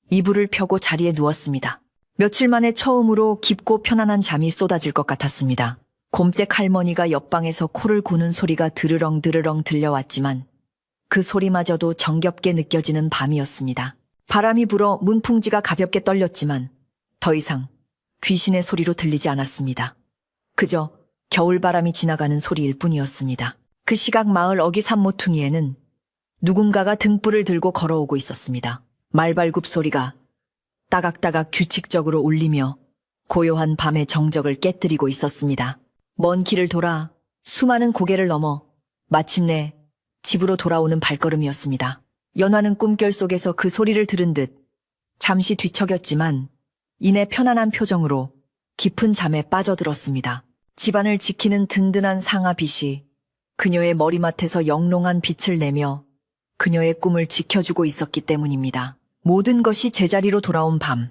이불을 펴고 자리에 누웠습니다. 며칠 만에 처음으로 깊고 편안한 잠이 쏟아질 것 같았습니다. 곰댁 할머니가 옆방에서 코를 고는 소리가 드르렁 드르렁 들려왔지만 그 소리마저도 정겹게 느껴지는 밤이었습니다. 바람이 불어 문풍지가 가볍게 떨렸지만 더 이상 귀신의 소리로 들리지 않았습니다. 그저 겨울바람이 지나가는 소리일 뿐이었습니다. 그 시각 마을 어기산 모퉁이에는 누군가가 등불을 들고 걸어오고 있었습니다. 말발굽 소리가 따각따각 규칙적으로 울리며 고요한 밤의 정적을 깨뜨리고 있었습니다. 먼 길을 돌아 수많은 고개를 넘어 마침내 집으로 돌아오는 발걸음이었습니다. 연화는 꿈결 속에서 그 소리를 들은 듯 잠시 뒤척였지만 이내 편안한 표정으로 깊은 잠에 빠져들었습니다. 집안을 지키는 든든한 상아빛이 그녀의 머리맡에서 영롱한 빛을 내며 그녀의 꿈을 지켜주고 있었기 때문입니다. 모든 것이 제자리로 돌아온 밤.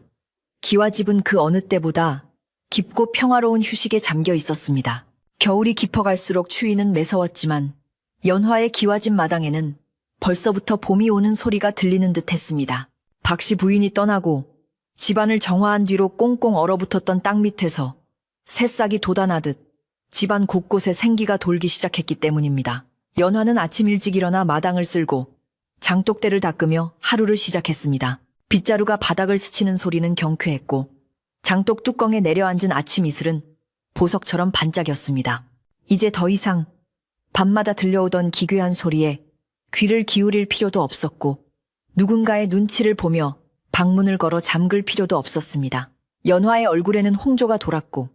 기와집은 그 어느 때보다 깊고 평화로운 휴식에 잠겨 있었습니다. 겨울이 깊어갈수록 추위는 매서웠지만 연화의 기와집 마당에는 벌써부터 봄이 오는 소리가 들리는 듯 했습니다. 박씨 부인이 떠나고 집안을 정화한 뒤로 꽁꽁 얼어붙었던 땅 밑에서 새싹이 돋아나듯 집안 곳곳에 생기가 돌기 시작했기 때문입니다. 연화는 아침 일찍 일어나 마당을 쓸고 장독대를 닦으며 하루를 시작했습니다. 빗자루가 바닥을 스치는 소리는 경쾌했고 장독 뚜껑에 내려앉은 아침 이슬은 보석처럼 반짝였습니다. 이제 더 이상 밤마다 들려오던 기괴한 소리에 귀를 기울일 필요도 없었고 누군가의 눈치를 보며 방문을 걸어 잠글 필요도 없었습니다. 연화의 얼굴에는 홍조가 돌았고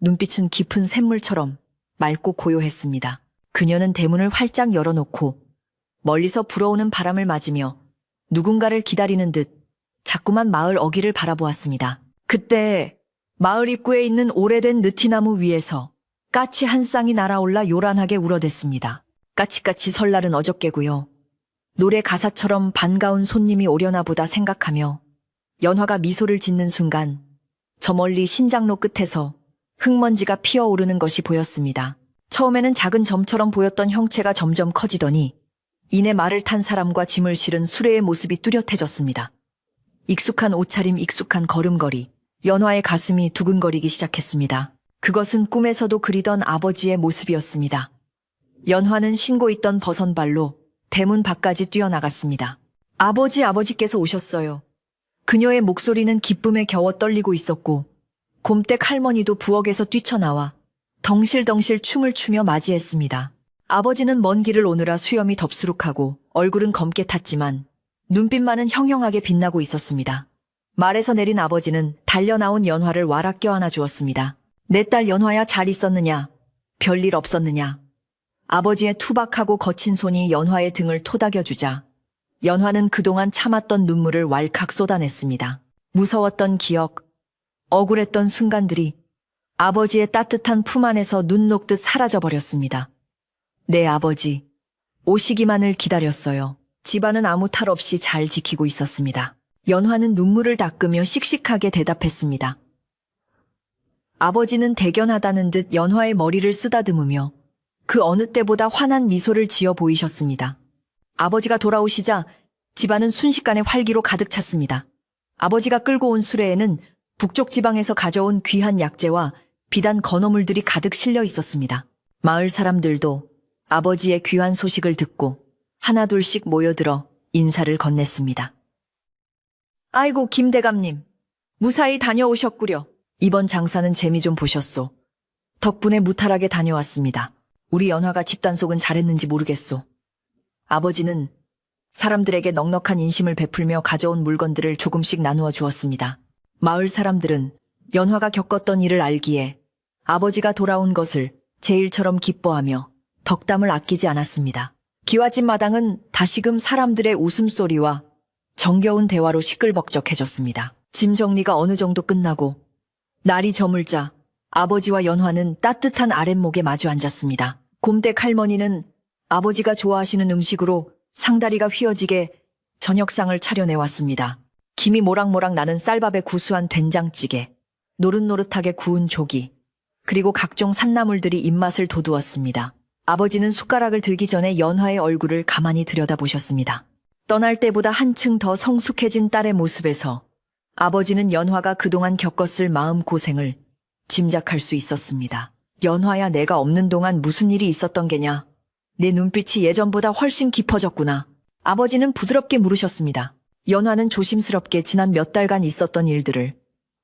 눈빛은 깊은 샘물처럼 맑고 고요했습니다. 그녀는 대문을 활짝 열어놓고 멀리서 불어오는 바람을 맞으며 누군가를 기다리는 듯 자꾸만 마을 어귀를 바라보았습니다. 그때 마을 입구에 있는 오래된 느티나무 위에서 까치 한 쌍이 날아올라 요란하게 울어댔습니다. 까치까치 설날은 어저께고요. 노래 가사처럼 반가운 손님이 오려나 보다 생각하며 연화가 미소를 짓는 순간 저 멀리 신장로 끝에서 흙먼지가 피어오르는 것이 보였습니다. 처음에는 작은 점처럼 보였던 형체가 점점 커지더니 이내 말을 탄 사람과 짐을 실은 수레의 모습이 뚜렷해졌습니다. 익숙한 옷차림, 익숙한 걸음걸이, 연화의 가슴이 두근거리기 시작했습니다. 그것은 꿈에서도 그리던 아버지의 모습이었습니다. 연화는 신고 있던 버선발로 대문 밖까지 뛰어나갔습니다. 아버지께서 오셨어요. 그녀의 목소리는 기쁨에 겨워 떨리고 있었고 곰댁 할머니도 부엌에서 뛰쳐나와 덩실덩실 춤을 추며 맞이했습니다. 아버지는 먼 길을 오느라 수염이 덥수룩하고 얼굴은 검게 탔지만 눈빛만은 형형하게 빛나고 있었습니다. 말에서 내린 아버지는 달려나온 연화를 와락 껴안아 주었습니다. 내 딸 연화야, 잘 있었느냐? 별일 없었느냐? 아버지의 투박하고 거친 손이 연화의 등을 토닥여주자 연화는 그동안 참았던 눈물을 왈칵 쏟아냈습니다. 무서웠던 기억, 억울했던 순간들이 아버지의 따뜻한 품 안에서 눈 녹듯 사라져버렸습니다. 내 아버지, 오시기만을 기다렸어요. 집안은 아무 탈 없이 잘 지키고 있었습니다. 연화는 눈물을 닦으며 씩씩하게 대답했습니다. 아버지는 대견하다는 듯 연화의 머리를 쓰다듬으며 그 어느 때보다 환한 미소를 지어 보이셨습니다. 아버지가 돌아오시자 집안은 순식간에 활기로 가득 찼습니다. 아버지가 끌고 온 수레에는 북쪽 지방에서 가져온 귀한 약재와 비단 건어물들이 가득 실려 있었습니다. 마을 사람들도 아버지의 귀한 소식을 듣고 하나둘씩 모여들어 인사를 건넸습니다. 아이고, 김대감님, 무사히 다녀오셨구려. 이번 장사는 재미 좀 보셨소. 덕분에 무탈하게 다녀왔습니다. 우리 연화가 집단속은 잘했는지 모르겠소. 아버지는 사람들에게 넉넉한 인심을 베풀며 가져온 물건들을 조금씩 나누어 주었습니다. 마을 사람들은 연화가 겪었던 일을 알기에 아버지가 돌아온 것을 제일처럼 기뻐하며 덕담을 아끼지 않았습니다. 기와집 마당은 다시금 사람들의 웃음소리와 정겨운 대화로 시끌벅적해졌습니다. 짐 정리가 어느 정도 끝나고 날이 저물자 아버지와 연화는 따뜻한 아랫목에 마주 앉았습니다. 곰댁 할머니는 아버지가 좋아하시는 음식으로 상다리가 휘어지게 저녁상을 차려내왔습니다. 김이 모락모락 나는 쌀밥에 구수한 된장찌개, 노릇노릇하게 구운 조기, 그리고 각종 산나물들이 입맛을 돋우었습니다. 아버지는 숟가락을 들기 전에 연화의 얼굴을 가만히 들여다보셨습니다. 떠날 때보다 한층 더 성숙해진 딸의 모습에서 아버지는 연화가 그동안 겪었을 마음고생을 짐작할 수 있었습니다. 연화야, 내가 없는 동안 무슨 일이 있었던 게냐? 내 눈빛이 예전보다 훨씬 깊어졌구나. 아버지는 부드럽게 물으셨습니다. 연화는 조심스럽게 지난 몇 달간 있었던 일들을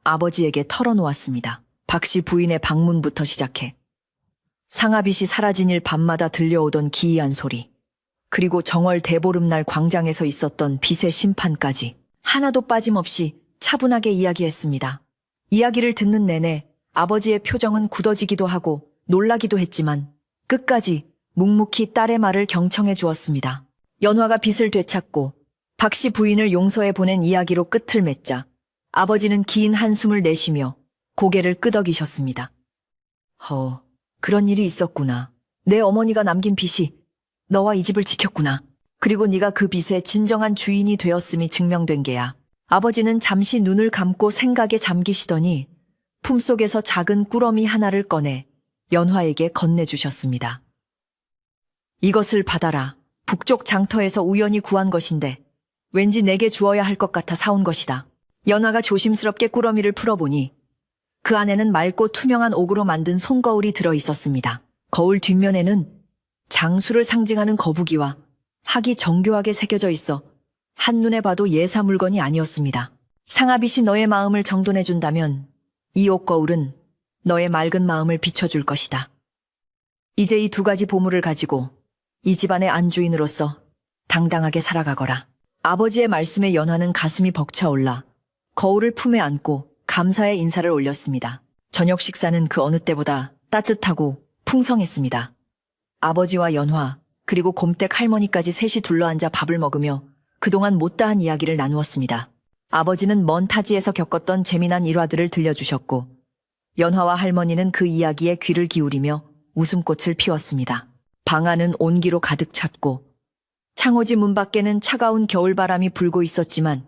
아버지에게 털어놓았습니다. 박씨 부인의 방문부터 시작해 상아빗이 사라진 일 밤마다 들려오던 기이한 소리, 그리고 정월 대보름날 광장에서 있었던 빗의 심판까지 하나도 빠짐없이 차분하게 이야기했습니다. 이야기를 듣는 내내 아버지의 표정은 굳어지기도 하고 놀라기도 했지만 끝까지 묵묵히 딸의 말을 경청해 주었습니다. 연화가 빗을 되찾고 박씨 부인을 용서해 보낸 이야기로 끝을 맺자 아버지는 긴 한숨을 내쉬며 고개를 끄덕이셨습니다. 그런 일이 있었구나. 내 어머니가 남긴 빚이 너와 이 집을 지켰구나. 그리고 네가 그 빚의 진정한 주인이 되었음이 증명된 게야. 아버지는 잠시 눈을 감고 생각에 잠기시더니 품속에서 작은 꾸러미 하나를 꺼내 연화에게 건네주셨습니다. 이것을 받아라. 북쪽 장터에서 우연히 구한 것인데 왠지 내게 주어야 할 것 같아 사온 것이다. 연화가 조심스럽게 꾸러미를 풀어보니 그 안에는 맑고 투명한 옥으로 만든 손거울이 들어 있었습니다. 거울 뒷면에는 장수를 상징하는 거북이와 학이 정교하게 새겨져 있어 한눈에 봐도 예사 물건이 아니었습니다. 상아빛이 너의 마음을 정돈해준다면 이 옷거울은 너의 맑은 마음을 비춰줄 것이다. 이제 이 두 가지 보물을 가지고 이 집안의 안주인으로서 당당하게 살아가거라. 아버지의 말씀에 연화는 가슴이 벅차올라 거울을 품에 안고 감사의 인사를 올렸습니다. 저녁 식사는 그 어느 때보다 따뜻하고 풍성했습니다. 아버지와 연화 그리고 곰댁 할머니까지 셋이 둘러앉아 밥을 먹으며 그동안 못다한 이야기를 나누었습니다. 아버지는 먼 타지에서 겪었던 재미난 일화들을 들려주셨고 연화와 할머니는 그 이야기에 귀를 기울이며 웃음꽃을 피웠습니다. 방 안은 온기로 가득 찼고 창호지 문 밖에는 차가운 겨울바람이 불고 있었지만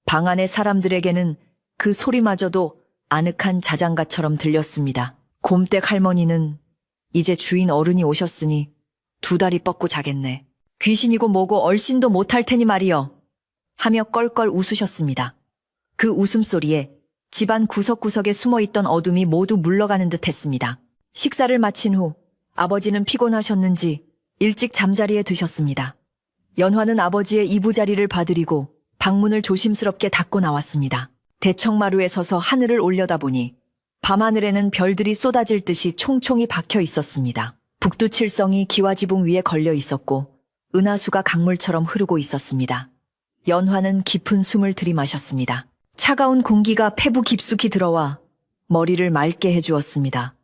방 안의 사람들에게는 그 소리마저도 아늑한 자장가처럼 들렸습니다. 곰댁 할머니는 이제 주인 어른이 오셨으니 두 다리 뻗고 자겠네. 귀신이고 뭐고 얼씬도 못할 테니 말이여. 하며 껄껄 웃으셨습니다. 그 웃음소리에 집안 구석구석에 숨어있던 어둠이 모두 물러가는 듯 했습니다. 식사를 마친 후 아버지는 피곤하셨는지 일찍 잠자리에 드셨습니다. 연화는 아버지의 이부자리를 봐드리고 방문을 조심스럽게 닫고 나왔습니다. 대청마루에 서서 하늘을 올려다보니 밤하늘에는 별들이 쏟아질 듯이 총총히 박혀 있었습니다. 북두칠성이 기와지붕 위에 걸려 있었고 은하수가 강물처럼 흐르고 있었습니다. 연화는 깊은 숨을 들이마셨습니다. 차가운 공기가 폐부 깊숙이 들어와 머리를 맑게 해주었습니다.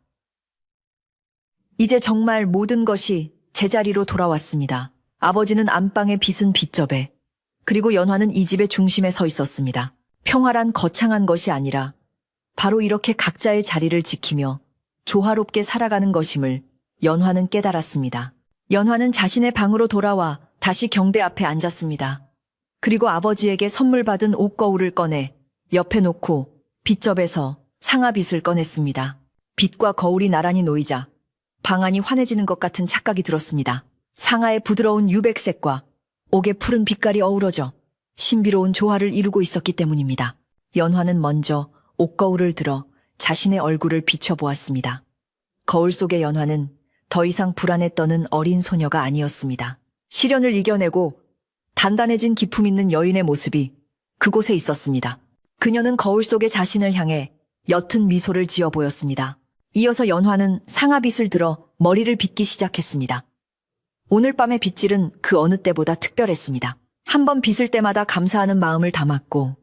이제 정말 모든 것이 제자리로 돌아왔습니다. 아버지는 안방에 빗은 빗접에 그리고 연화는 이 집의 중심에 서 있었습니다. 평화란 거창한 것이 아니라 바로 이렇게 각자의 자리를 지키며 조화롭게 살아가는 것임을 연화는 깨달았습니다. 연화는 자신의 방으로 돌아와 다시 경대 앞에 앉았습니다. 그리고 아버지에게 선물 받은 옷거울을 꺼내 옆에 놓고 빗접에서 상아빗을 꺼냈습니다. 빗과 거울이 나란히 놓이자 방 안이 환해지는 것 같은 착각이 들었습니다. 상아의 부드러운 유백색과 옥의 푸른 빛깔이 어우러져 신비로운 조화를 이루고 있었기 때문입니다. 연화는 먼저 옷거울을 들어 자신의 얼굴을 비춰보았습니다. 거울 속의 연화는 더 이상 불안에 떠는 어린 소녀가 아니었습니다. 시련을 이겨내고 단단해진 기품 있는 여인의 모습이 그곳에 있었습니다. 그녀는 거울 속의 자신을 향해 옅은 미소를 지어 보였습니다. 이어서 연화는 상아빗을 들어 머리를 빗기 시작했습니다. 오늘 밤의 빗질은 그 어느 때보다 특별했습니다. 한 번 빗을 때마다 감사하는 마음을 담았고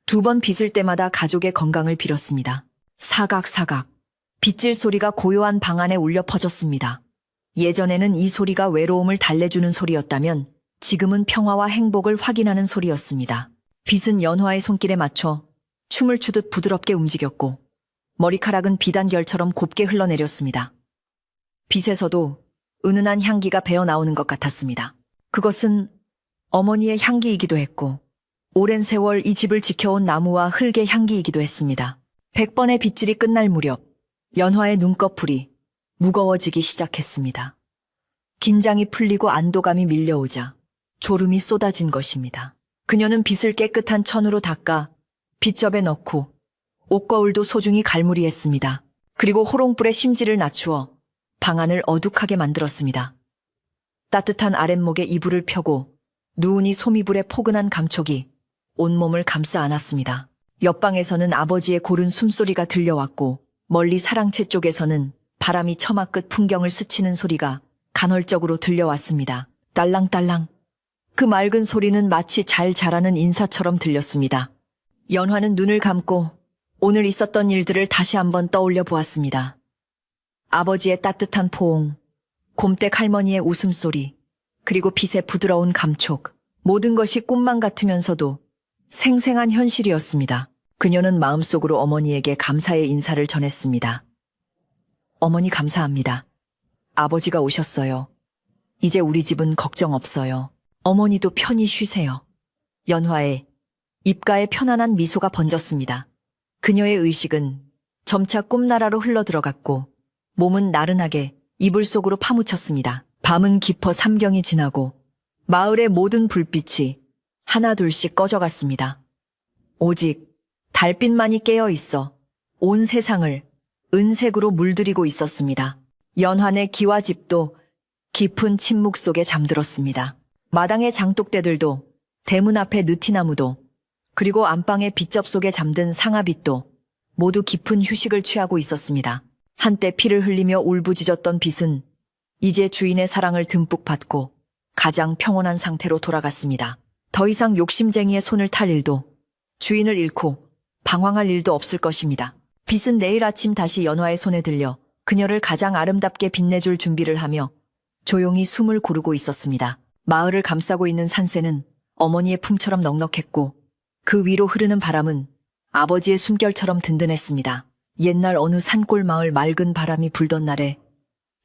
두 번 빗을 때마다 가족의 건강을 빌었습니다. 사각사각 빗질 소리가 고요한 방 안에 울려 퍼졌습니다. 예전에는 이 소리가 외로움을 달래주는 소리였다면 지금은 평화와 행복을 확인하는 소리였습니다. 빗은 연화의 손길에 맞춰 춤을 추듯 부드럽게 움직였고 머리카락은 비단결처럼 곱게 흘러내렸습니다. 빗에서도 은은한 향기가 배어나오는 것 같았습니다. 그것은 어머니의 향기이기도 했고 오랜 세월 이 집을 지켜온 나무와 흙의 향기이기도 했습니다. 100번의 빗질이 끝날 무렵 연화의 눈꺼풀이 무거워지기 시작했습니다. 긴장이 풀리고 안도감이 밀려오자 졸음이 쏟아진 것입니다. 그녀는 빗을 깨끗한 천으로 닦아 빗접에 넣고 옷거울도 소중히 갈무리했습니다. 그리고 호롱불에 심지를 낮추어 방안을 어둑하게 만들었습니다. 따뜻한 아랫목에 이불을 펴고 누우니 소미불의 포근한 감촉이 온몸을 감싸 안았습니다. 옆방에서는 아버지의 고른 숨소리가 들려왔고 멀리 사랑채 쪽에서는 바람이 처마 끝 풍경을 스치는 소리가 간헐적으로 들려왔습니다. 딸랑딸랑. 그 맑은 소리는 마치 잘 자라는 인사처럼 들렸습니다. 연화는 눈을 감고 오늘 있었던 일들을 다시 한번 떠올려 보았습니다. 아버지의 따뜻한 포옹, 곰댁 할머니의 웃음소리, 그리고 빗의 부드러운 감촉. 모든 것이 꿈만 같으면서도 생생한 현실이었습니다. 그녀는 마음속으로 어머니에게 감사의 인사를 전했습니다. 어머니 감사합니다. 아버지가 오셨어요. 이제 우리 집은 걱정 없어요. 어머니도 편히 쉬세요. 연화의 입가에 편안한 미소가 번졌습니다. 그녀의 의식은 점차 꿈나라로 흘러들어갔고 몸은 나른하게 이불 속으로 파묻혔습니다. 밤은 깊어 삼경이 지나고 마을의 모든 불빛이 하나둘씩 꺼져갔습니다. 오직 달빛만이 깨어있어 온 세상을 은색으로 물들이고 있었습니다. 연환의 기와집도 깊은 침묵 속에 잠들었습니다. 마당의 장독대들도, 대문 앞의 느티나무도, 그리고 안방의 빗접 속에 잠든 상아빛도 모두 깊은 휴식을 취하고 있었습니다. 한때 피를 흘리며 울부짖었던 빗은 이제 주인의 사랑을 듬뿍 받고 가장 평온한 상태로 돌아갔습니다. 더 이상 욕심쟁이의 손을 탈 일도, 주인을 잃고 방황할 일도 없을 것입니다. 빗은 내일 아침 다시 연화의 손에 들려 그녀를 가장 아름답게 빛내줄 준비를 하며 조용히 숨을 고르고 있었습니다. 마을을 감싸고 있는 산새는 어머니의 품처럼 넉넉했고 그 위로 흐르는 바람은 아버지의 숨결처럼 든든했습니다. 옛날 어느 산골 마을 맑은 바람이 불던 날에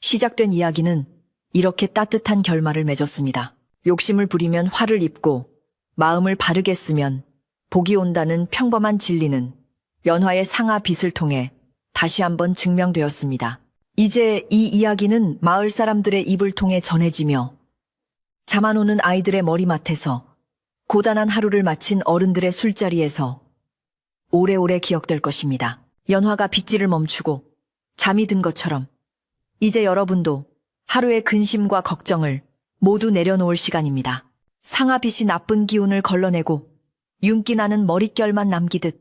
시작된 이야기는 이렇게 따뜻한 결말을 맺었습니다. 욕심을 부리면 화를 입고 마음을 바르게 쓰면 복이 온다는 평범한 진리는 연화의 상아 빗을 통해 다시 한번 증명되었습니다. 이제 이 이야기는 마을 사람들의 입을 통해 전해지며 잠 안 오는 아이들의 머리맡에서 고단한 하루를 마친 어른들의 술자리에서 오래오래 기억될 것입니다. 연화가 빗질을 멈추고 잠이 든 것처럼 이제 여러분도 하루의 근심과 걱정을 모두 내려놓을 시간입니다. 상아빗이 나쁜 기운을 걸러내고 윤기 나는 머릿결만 남기듯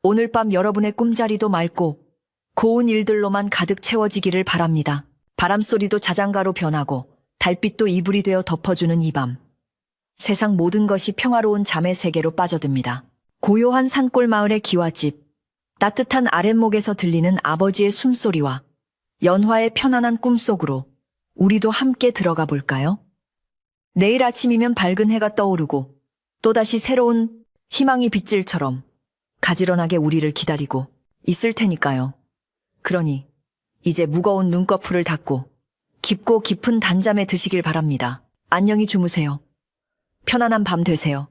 오늘 밤 여러분의 꿈자리도 맑고 고운 일들로만 가득 채워지기를 바랍니다. 바람소리도 자장가로 변하고 달빛도 이불이 되어 덮어주는 이 밤. 세상 모든 것이 평화로운 잠의 세계로 빠져듭니다. 고요한 산골 마을의 기와집, 따뜻한 아랫목에서 들리는 아버지의 숨소리와 연화의 편안한 꿈속으로 우리도 함께 들어가 볼까요? 내일 아침이면 밝은 해가 떠오르고 또다시 새로운 희망이 빗질처럼 가지런하게 우리를 기다리고 있을 테니까요. 그러니 이제 무거운 눈꺼풀을 닫고 깊고 깊은 단잠에 드시길 바랍니다. 안녕히 주무세요. 편안한 밤 되세요.